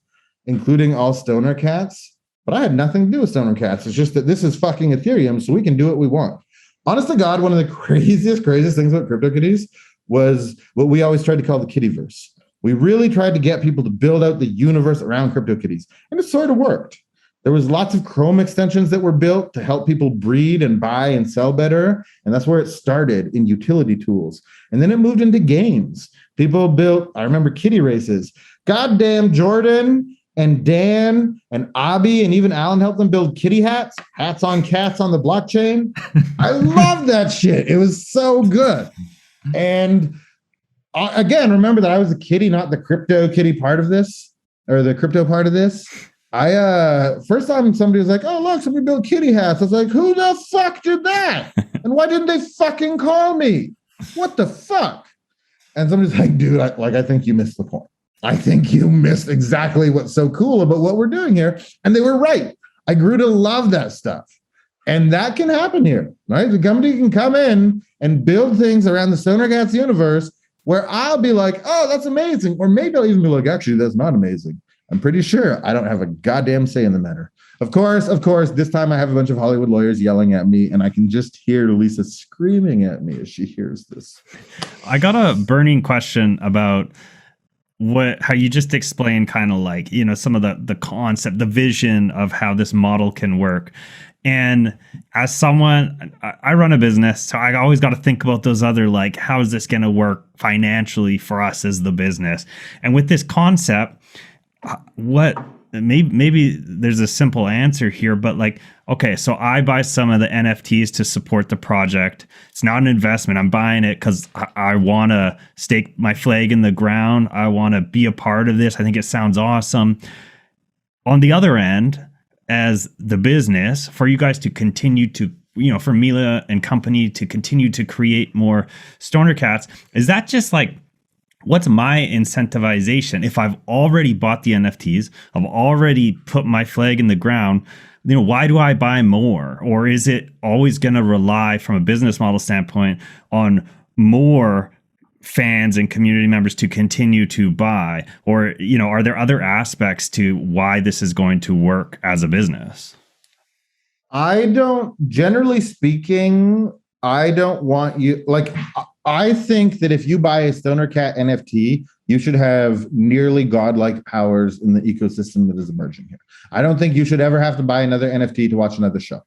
including all Stoner Cats, but I had nothing to do with Stoner Cats. It's just that this is fucking Ethereum, so we can do what we want. Honest to God, one of the craziest things about CryptoKitties was what we always tried to call the Kittyverse. We really tried to get people to build out the universe around CryptoKitties, and it sort of worked. There was lots of Chrome extensions that were built to help people breed and buy and sell better. And that's where it started, in utility tools. And then it moved into games. People built, I remember kitty races. Goddamn Jordan and Dan and Abby and even Alan helped them build kitty hats on cats on the blockchain. I love that shit. It was so good. And again, remember that I was a kitty, not the crypto kitty part of this, or the crypto part of this. First time somebody was like, oh, look, somebody built kitty hats. I was like, who the fuck did that? And why didn't they fucking call me? What the fuck? And somebody's like, dude, I think you missed the point. I think you missed exactly what's so cool about what we're doing here. And they were right. I grew to love that stuff. And that can happen here, right? The company can come in and build things around the Stoner Cats universe where I'll be like, oh, that's amazing. Or maybe I'll even be like, actually, that's not amazing. I'm pretty sure I don't have a goddamn say in the matter. Of course, this time I have a bunch of Hollywood lawyers yelling at me, and I can just hear Lisa screaming at me as she hears this. I got a burning question about how you just explained kind of like, some of the concept, the vision of how this model can work. And as someone, I run a business, so I always got to think about those other, like, how is this going to work financially for us as the business? And with this concept, maybe there's a simple answer here, but like, okay, so I buy some of the NFTs to support the project. It's not an investment. I'm buying it because I want to stake my flag in the ground. I want to be a part of this. I think it sounds awesome. On the other end, as the business, for you guys to continue to for Mila and company to continue to create more stoner cats, is that just like, what's my incentivization? If I've already bought the NFTs, I've already put my flag in the ground, why do I buy more? Or is it always going to rely from a business model standpoint on more fans and community members to continue to buy? Or, are there other aspects to why this is going to work as a business? Generally speaking, I don't want you, I think that if you buy a Stoner Cat NFT, you should have nearly godlike powers in the ecosystem that is emerging here. I don't think you should ever have to buy another NFT to watch another show.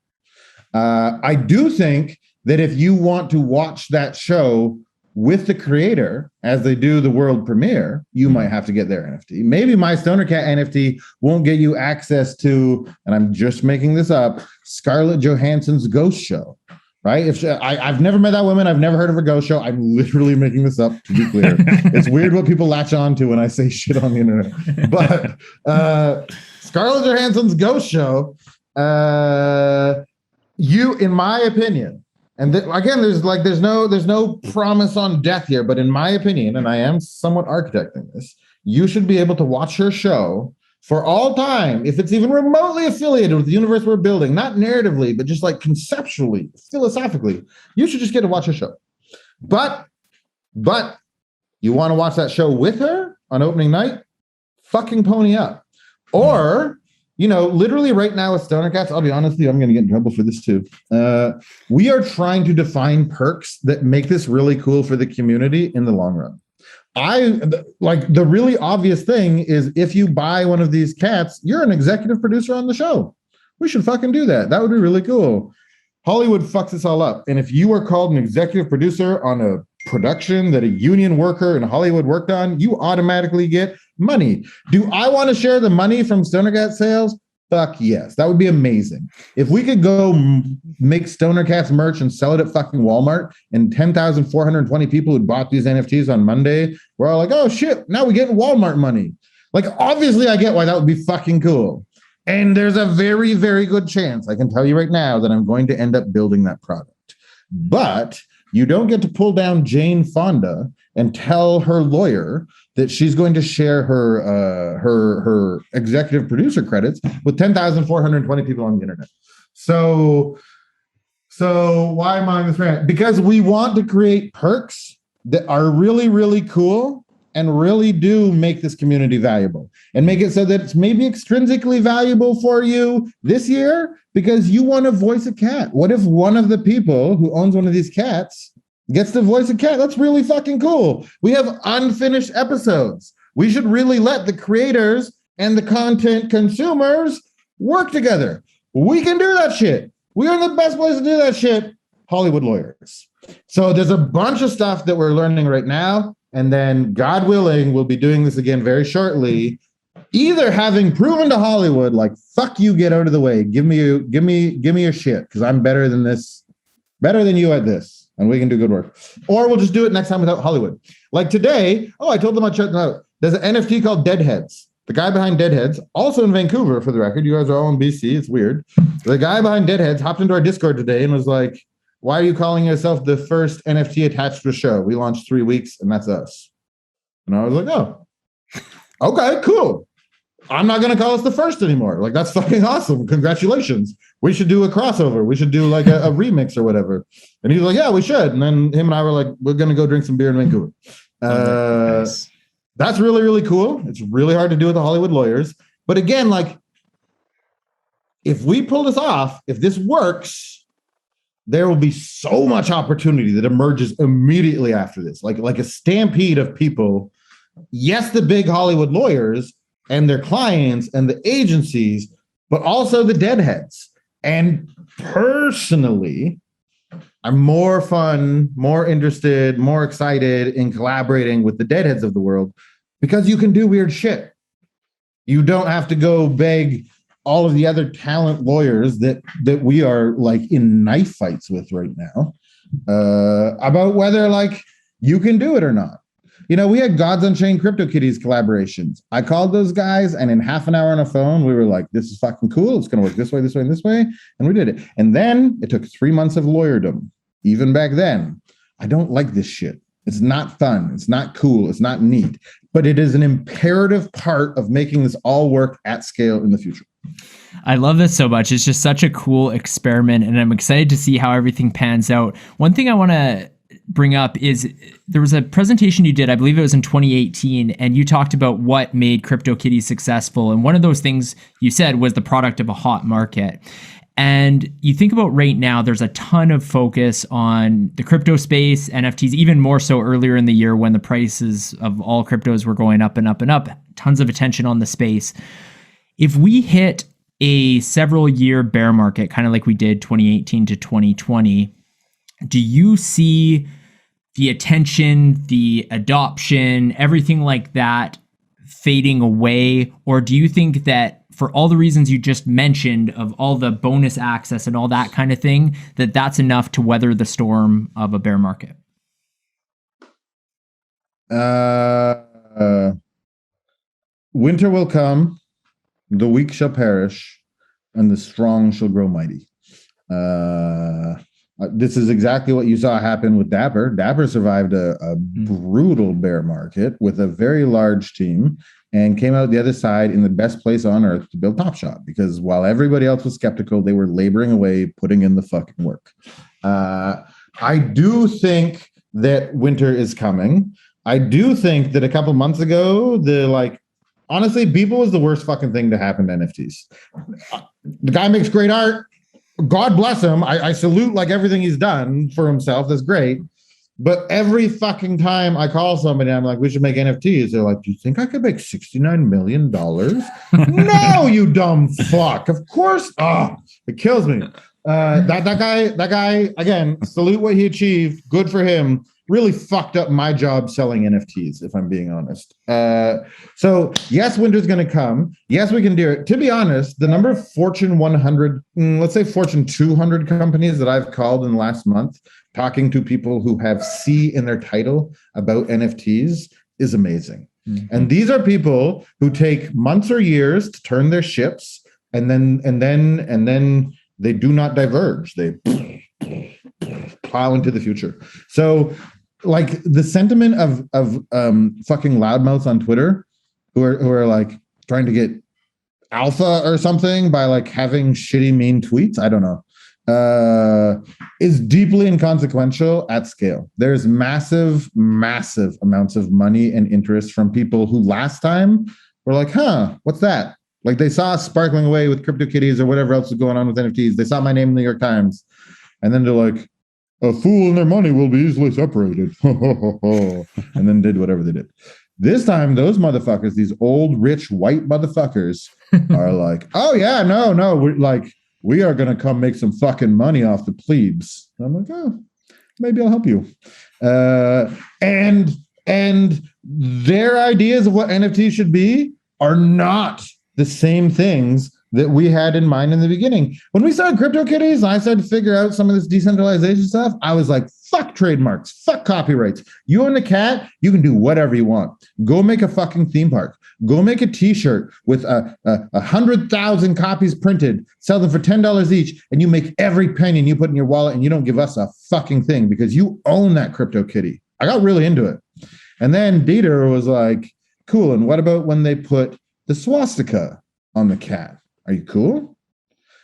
I do think that if you want to watch that show with the creator as they do the world premiere, you might have to get their NFT. Maybe my Stoner Cat NFT won't get you access to, and I'm just making this up, Scarlett Johansson's ghost show. Right? I've never met that woman. I've never heard of her ghost show. I'm literally making this up, to be clear. It's weird what people latch on to when I say shit on the internet. But Scarlett Johansson's ghost show, in my opinion, and again, there's no promise on death here, but in my opinion, and I am somewhat architecting this, you should be able to watch her show for all time, if it's even remotely affiliated with the universe we're building, not narratively, but just like conceptually, philosophically, you should just get to watch a show. But you want to watch that show with her on opening night? Fucking pony up. Or, literally right now with Stoner Cats, I'll be honest with you, I'm going to get in trouble for this too. We are trying to define perks that make this really cool for the community in the long run. The really obvious thing is if you buy one of these cats, you're an executive producer on the show. We should fucking do that. That would be really cool. Hollywood fucks this all up. And if you are called an executive producer on a production that a union worker in Hollywood worked on, you automatically get money. Do I want to share the money from Stoner Cat sales? Fuck yes. That would be amazing. If we could go make Stoner Cats merch and sell it at fucking Walmart, and 10,420 people who bought these NFTs on Monday were all like, oh shit, now we get Walmart money. Obviously I get why that would be fucking cool. And there's a very, very good chance, I can tell you right now, that I'm going to end up building that product. But you don't get to pull down Jane Fonda and tell her lawyer that she's going to share her executive producer credits with 10,420 people on the internet. So why am I on this rant? Because we want to create perks that are really, really cool and really do make this community valuable, and make it so that it's maybe extrinsically valuable for you this year because you want to voice a cat. What if one of the people who owns one of these cats gets to voice a cat? That's really fucking cool. We have unfinished episodes. We should really let the creators and the content consumers work together. We can do that shit. We are in the best place to do that shit, Hollywood lawyers. So there's a bunch of stuff that we're learning right now. And then, God willing, we'll be doing this again very shortly. Either having proven to Hollywood, fuck you, get out of the way. Give me your shit, because I'm better than this, better than you at this, and we can do good work. Or we'll just do it next time without Hollywood. Like today, I told them I'd check them out. There's an NFT called Deadheads. The guy behind Deadheads, also in Vancouver, for the record. You guys are all in BC. It's weird. The guy behind Deadheads hopped into our Discord today and was like, why are you calling yourself the first NFT attached to a show? We launched 3 weeks, and that's us. And I was like, oh, okay, cool. I'm not going to call us the first anymore. That's fucking awesome. Congratulations. We should do a crossover. We should do a remix or whatever. And he was like, yeah, we should. And then him and I were like, we're going to go drink some beer in Vancouver. Nice. That's really, really cool. It's really hard to do with the Hollywood lawyers. But again, if we pull this off, if this works, there will be so much opportunity that emerges immediately after this, like a stampede of people. Yes, the big Hollywood lawyers and their clients and the agencies, but also the deadheads. And personally, I'm more fun, more interested, more excited in collaborating with the deadheads of the world because you can do weird shit. You don't have to go beg all of the other talent lawyers that we are in knife fights with right now about whether you can do it or not. We had Gods Unchained CryptoKitties collaborations. I called those guys, and in half an hour on a phone, we were like, this is fucking cool. It's going to work this way, this way, and this way. And we did it. And then it took 3 months of lawyerdom. Even back then, I don't like this shit. It's not fun. It's not cool. It's not neat. But it is an imperative part of making this all work at scale in the future. I love this so much. It's just such a cool experiment, and I'm excited to see how everything pans out. One thing I want to bring up is there was a presentation you did, I believe it was in 2018, and you talked about what made CryptoKitties successful. And one of those things you said was the product of a hot market. And you think about right now, there's a ton of focus on the crypto space, NFTs, even more so earlier in the year when the prices of all cryptos were going up and up and up, tons of attention on the space. If we hit a several year bear market, kind of like we did 2018 to 2020, do you see the attention, the adoption, everything like that fading away? Or do you think that for all the reasons you just mentioned of all the bonus access and all that kind of thing, that that's enough to weather the storm of a bear market? Winter will come, the weak shall perish, and the strong shall grow mighty. This is exactly what you saw happen with Dapper. Dapper survived a brutal bear market with a very large team and came out the other side in the best place on earth to build Top Shot, because while everybody else was skeptical, they were laboring away, putting in the fucking work. I do think that winter is coming. I do think that a couple months ago, honestly, Beeple was the worst fucking thing to happen to NFTs. The guy makes great art. God bless him. I salute everything he's done for himself. That's great. But every fucking time I call somebody, I'm like, we should make NFTs. They're like, do you think I could make $69 million? No, you dumb fuck. Of course. Oh, it kills me. That guy, again, salute what he achieved. Good for him. Really fucked up my job selling NFTs, if I'm being honest. So yes, winter's going to come. Yes, we can do it. To be honest, the number of Fortune 100, let's say Fortune 200 companies that I've called in the last month, talking to people who have C in their title about NFTs is amazing. Mm-hmm. And these are people who take months or years to turn their ships, and then they do not diverge. They plow into the future. So the sentiment of fucking loudmouths on Twitter who are trying to get alpha or something by having shitty mean tweets, I don't know, is deeply inconsequential at scale. There's massive amounts of money and interest from people who last time were like, what's that? They saw us sparkling away with CryptoKitties or whatever else is going on with NFTs. They saw my name in the New York Times. And then they're like, a fool and their money will be easily separated. And then did whatever they did. This time, those motherfuckers, these old, rich, white motherfuckers are like, oh yeah, no, we are going to come make some fucking money off the plebes. And I'm like, oh, maybe I'll help you. And their ideas of what NFTs should be are not the same things that we had in mind in the beginning. When we started CryptoKitties and I started to figure out some of this decentralization stuff, I was like, fuck trademarks, fuck copyrights. You own the cat, you can do whatever you want. Go make a fucking theme park. Go make a t-shirt with 100,000 copies printed, sell them for $10 each, and you make every penny and you put in your wallet and you don't give us a fucking thing because you own that CryptoKitty. I got really into it. And then Dieter was like, cool, and what about when they put the swastika on the cat? Are you cool?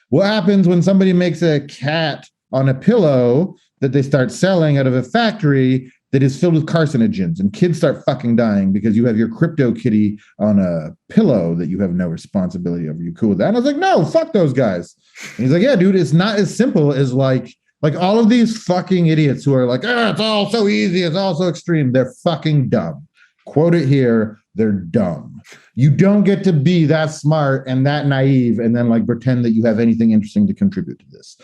What happens when somebody makes a cat on a pillow that they start selling out of a factory that is filled with carcinogens and kids start fucking dying because you have your CryptoKitty on a pillow that you have no responsibility over? You cool with that? And I was like, no, fuck those guys. And he's like, yeah, dude, it's not as simple as like all of these fucking idiots who are like, it's all so easy, it's all so extreme. They're fucking dumb. Quote it here. They're dumb. You don't get to be that smart and that naive and then pretend that you have anything interesting to contribute to this.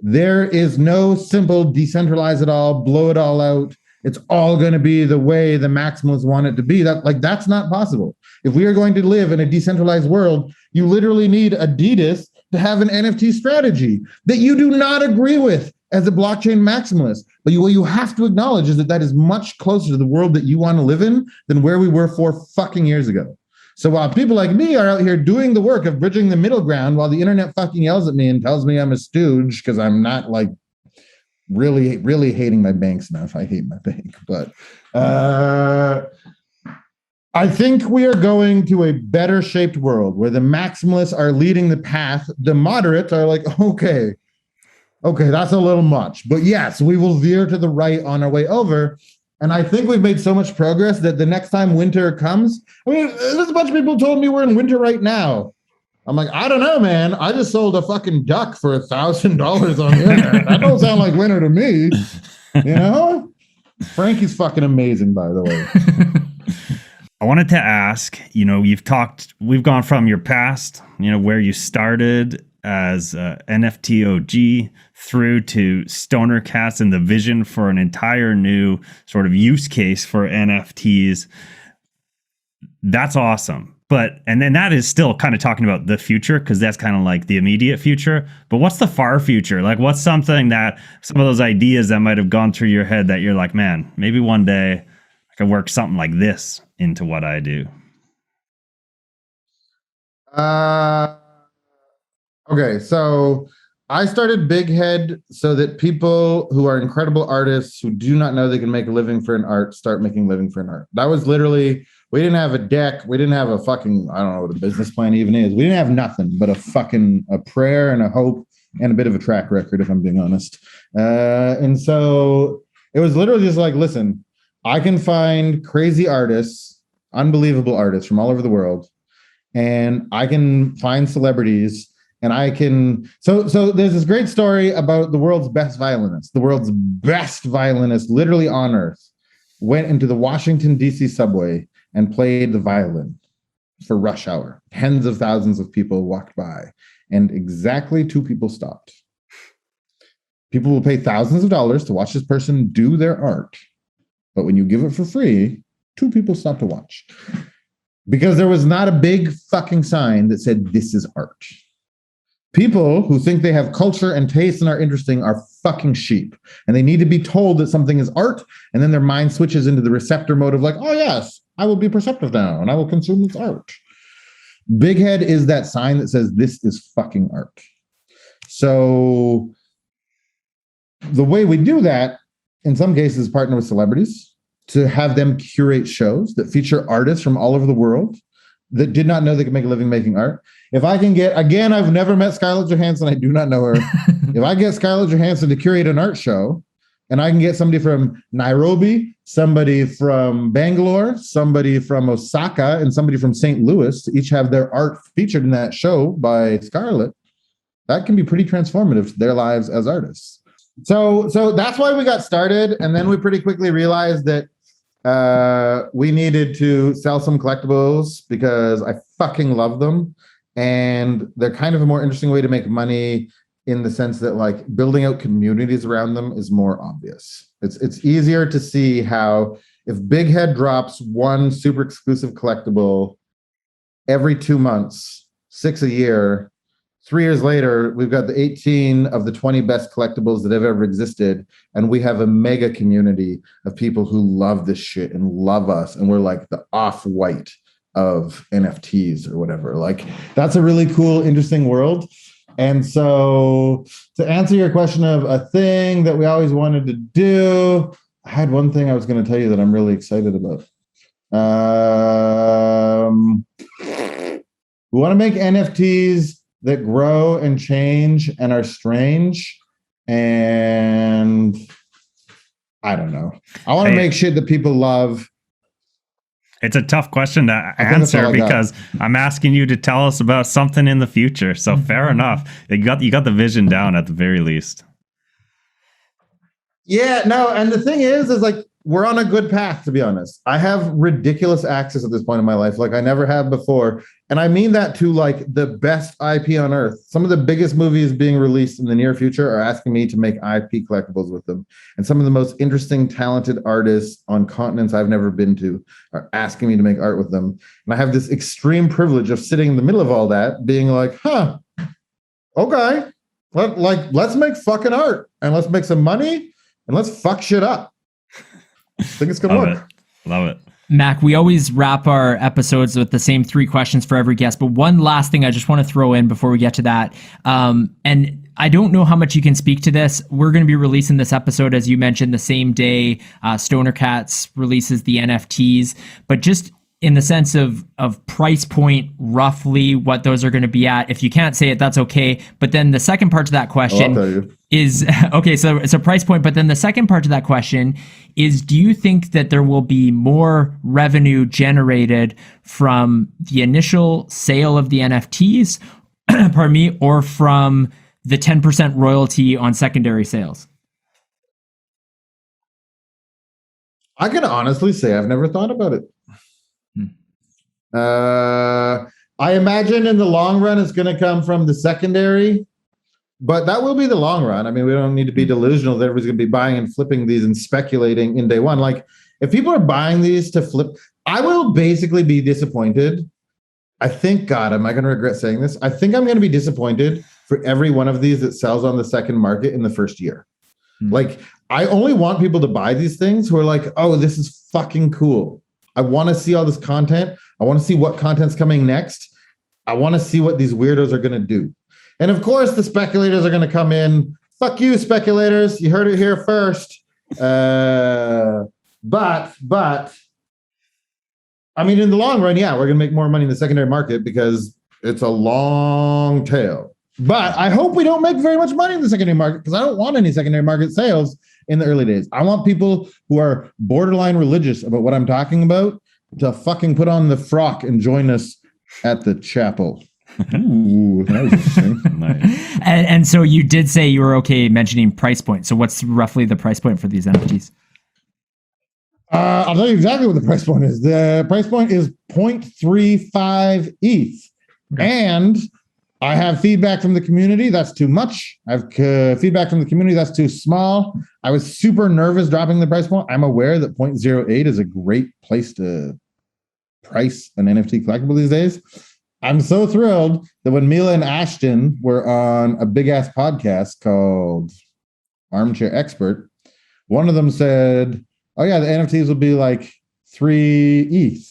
There is no simple decentralize it all, blow it all out. It's all going to be the way the maximalists want it to be. That's not possible. If we are going to live in a decentralized world, you literally need Adidas to have an NFT strategy that you do not agree with. as a blockchain maximalist. But what you have to acknowledge is that is much closer to the world that you want to live in than where we were 4 fucking years ago. So while people like me are out here doing the work of bridging the middle ground, while the internet fucking yells at me and tells me I'm a stooge because I'm not like really, really hating my banks enough. I hate my bank, but I think we are going to a better shaped world where the maximalists are leading the path. The moderates are like, okay, that's a little much. But yes, we will veer to the right on our way over. And I think we've made so much progress that the next time winter comes, I mean, there's a bunch of people told me we're in winter right now. I'm like, I don't know, man. I just sold a fucking duck for $1,000 on the internet. That don't sound like winter to me. You know? Frankie's fucking amazing, by the way. I wanted to ask, we've gone from your past, where you started as NFT OG through to Stoner Cats and the vision for an entire new sort of use case for NFTs. That's awesome. And then that is still kind of talking about the future, because that's kind of like the immediate future. But what's the far future? Like, what's something that some of those ideas that might have gone through your head that you're like, man, maybe one day I could work something like this into what I do? Okay, so I started Big Head so that people who are incredible artists who do not know they can make a living for an art start making a living for an art. That was literally, we didn't have a deck. We didn't have a fucking, I don't know what a business plan even is. We didn't have nothing but a prayer and a hope and a bit of a track record, if I'm being honest. And so it was literally just like, listen, I can find crazy artists, unbelievable artists from all over the world, and I can find celebrities. And I can, so there's this great story about the world's best violinist. The world's best violinist, literally on earth, went into the Washington, D.C. subway and played the violin for rush hour. Tens of thousands of people walked by, and exactly 2 people stopped. People will pay thousands of dollars to watch this person do their art. But when you give it for free, 2 people stop to watch. Because there was not a big fucking sign that said, this is art. People who think they have culture and taste and are interesting are fucking sheep. And they need to be told that something is art, and then their mind switches into the receptor mode of like, oh yes, I will be perceptive now, and I will consume this art. Big Head is that sign that says this is fucking art. So the way we do that, in some cases, partner with celebrities to have them curate shows that feature artists from all over the world that did not know they could make a living making art. If I can get, again, I've never met Scarlett Johansson. I do not know her. If I get Scarlett Johansson to curate an art show, and I can get somebody from Nairobi, somebody from Bangalore, somebody from Osaka, and somebody from St. Louis to each have their art featured in that show by Scarlett, that can be pretty transformative to their lives as artists. So that's why we got started. And then we pretty quickly realized that we needed to sell some collectibles because I fucking love them. And they're kind of a more interesting way to make money in the sense that like building out communities around them is more obvious. It's easier to see how if Big Head drops one super exclusive collectible every 2 months, 6 a year, 3 years later, we've got the 18 of the 20 best collectibles that have ever existed. And we have a mega community of people who love this shit and love us. And we're like the off-white of NFTs or whatever. Like, that's a really cool, interesting world. And so to answer your question of a thing that we always wanted to do, I had one thing I was going to tell you that I'm really excited about. We want to make NFTs that grow and change and are strange. And I don't know. I want to make shit that people love. It's a tough question to answer because I'm asking you to tell us about something in the future. So fair enough. You got the vision down at the very least. Yeah, no, and the thing is like we're on a good path, to be honest. I have ridiculous access at this point in my life, like I never have before. And I mean that to like the best IP on earth. Some of the biggest movies being released in the near future are asking me to make IP collectibles with them. And some of the most interesting, talented artists on continents I've never been to are asking me to make art with them. And I have this extreme privilege of sitting in the middle of all that, being like, okay, Let's make fucking art and let's make some money and let's fuck shit up. I think it's gonna work. Love it. Mack, we always wrap our episodes with the same 3 questions for every guest, but one last thing I just want to throw in before we get to that. And I don't know how much you can speak to this. We're going to be releasing this episode, as you mentioned, the same day Stoner Cats releases the NFTs, but just in the sense of price point, roughly what those are going to be at. If you can't say it, that's okay. But then the second part to that question is, okay, so it's a price point. But then the second part to that question is, do you think that there will be more revenue generated from the initial sale of the NFTs, pardon me, or from the 10% royalty on secondary sales? I can honestly say I've never thought about it. I imagine in the long run it's going to come from the secondary, but that will be the long run. I mean, we don't need to be delusional that everybody's going to be buying and flipping these and speculating in day one. Like, if people are buying these to flip, I will basically be disappointed. I think, God, am I going to regret saying this? I think I'm going to be disappointed for every one of these that sells on the second market in the first year. Like, I only want people to buy these things who are like, oh, this is fucking cool. I want to see all this content. I want to see what content's coming next. I want to see what these weirdos are going to do. And of course, the speculators are going to come in. Fuck you, speculators. You heard it here first. But I mean, in the long run, yeah, we're going to make more money in the secondary market because it's a long tail. But I hope we don't make very much money in the secondary market because I don't want any secondary market sales in the early days. I want people who are borderline religious about what I'm talking about to fucking put on the frock and join us at the chapel. Ooh, that was interesting. Nice. And so you did say you were okay mentioning price point. So what's roughly the price point for these NFTs? I'll tell you exactly what the price point is. The price point is 0.35 ETH. Okay. And I have feedback from the community. That's too much. I have feedback from the community. That's too small. I was super nervous dropping the price point. I'm aware that 0.08 is a great place to price an NFT collectible these days. I'm so thrilled that when Mila and Ashton were on a big ass podcast called Armchair Expert, one of them said, oh yeah, the NFTs will be like 3 ETH.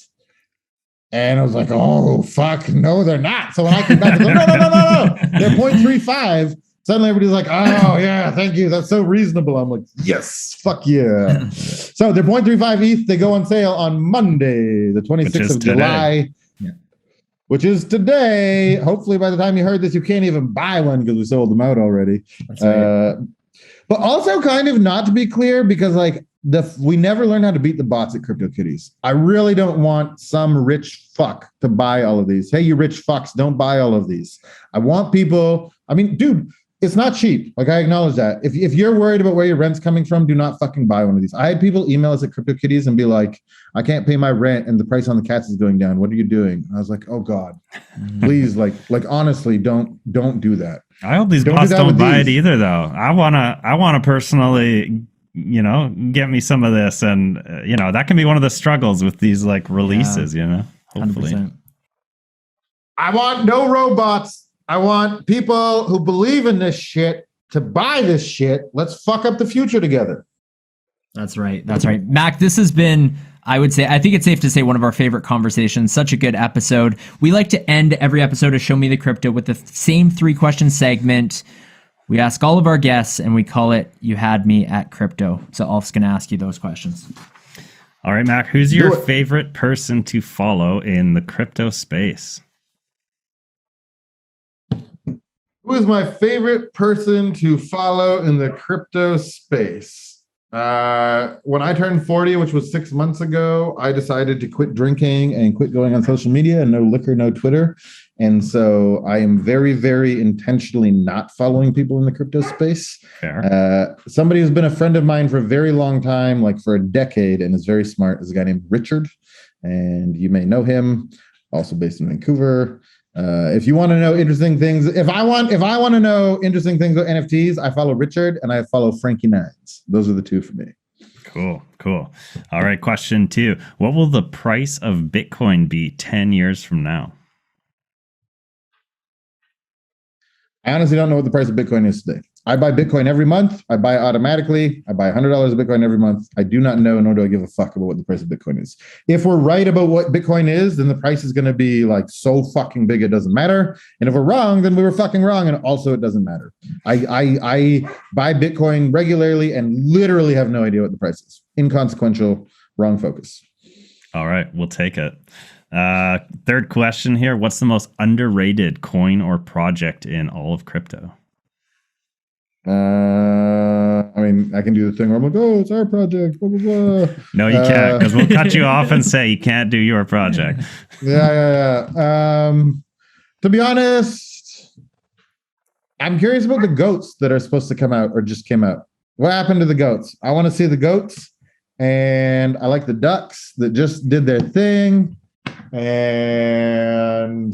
And I was like, oh, fuck, no, they're not. So when I came back, I was like, no, they're 0.35. Suddenly everybody's like, oh, yeah, thank you. That's so reasonable. I'm like, yes, fuck yeah. So they're 0.35 ETH. They go on sale on Monday, the 26th of July, which is today. Hopefully by the time you heard this, you can't even buy one because we sold them out already. Right. But also kind of not to be clear because like, we never learned how to beat the bots at CryptoKitties. I really don't want some rich fuck to buy all of these. Hey, you rich fucks, don't buy all of these. I want people. I mean, dude, it's not cheap. Like, I acknowledge that. If you're worried about where your rent's coming from, do not fucking buy one of these. I had people email us at CryptoKitties and be like, I can't pay my rent and the price on the cats is going down. What are you doing? And I was like, oh God, please, like honestly, don't do that. I hope these bots don't buy it either, though. I wanna personally, get me some of this, and that can be one of the struggles with these like releases. Hopefully. 100%. I want no robots. I want people who believe in this shit to buy this shit. Let's fuck up the future together. That's right. Mack, this has been, I think it's safe to say, one of our favorite conversations. Such a good episode. We like to end every episode of Show Me the Crypto with the same 3-question segment. We ask all of our guests and we call it You Had Me at Crypto. So Alf's going to ask you those questions. All right, Mack, who's your favorite person to follow in the crypto space? Who is my favorite person to follow in the crypto space? When I turned 40, which was 6 months ago, I decided to quit drinking and quit going on social media, and no liquor, no Twitter. And so I am very, very intentionally not following people in the crypto space. Fair. Somebody who's been a friend of mine for a very long time, like for a decade, and is very smart, is a guy named Richard. And you may know him, also based in Vancouver. If you want to know interesting things, if I want to know interesting things about NFTs, I follow Richard and I follow Frankie Nines. Those are the two for me. Cool. All right, question 2. What will the price of Bitcoin be 10 years from now? I honestly don't know what the price of Bitcoin is today. I buy Bitcoin every month. I buy it automatically. I buy $100 of Bitcoin every month. I do not know, nor do I give a fuck about what the price of Bitcoin is. If we're right about what Bitcoin is, then the price is going to be like so fucking big it doesn't matter. And if we're wrong, then we were fucking wrong, and also it doesn't matter. I buy Bitcoin regularly and literally have no idea what the price is. Inconsequential, wrong focus. All right, we'll take it. Third question here. What's the most underrated coin or project in all of crypto? I mean, I can do the thing where I'm like, oh, it's our project, blah, blah, blah. No, you can't, because we'll cut you off and say you can't do your project. Yeah. To be honest, I'm curious about the goats that are supposed to come out or just came out. What happened to the goats? I want to see the goats, and I like the ducks that just did their thing. And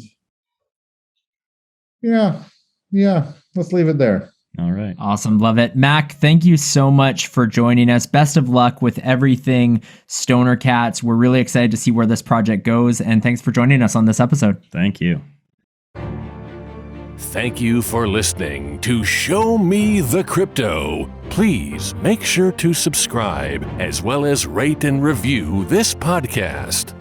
yeah, let's leave it there. All right. Awesome. Love it. Mack, thank you so much for joining us. Best of luck with everything Stoner Cats. We're really excited to see where this project goes. And thanks for joining us on this episode. Thank you. Thank you for listening to Show Me the Crypto. Please make sure to subscribe as well as rate and review this podcast.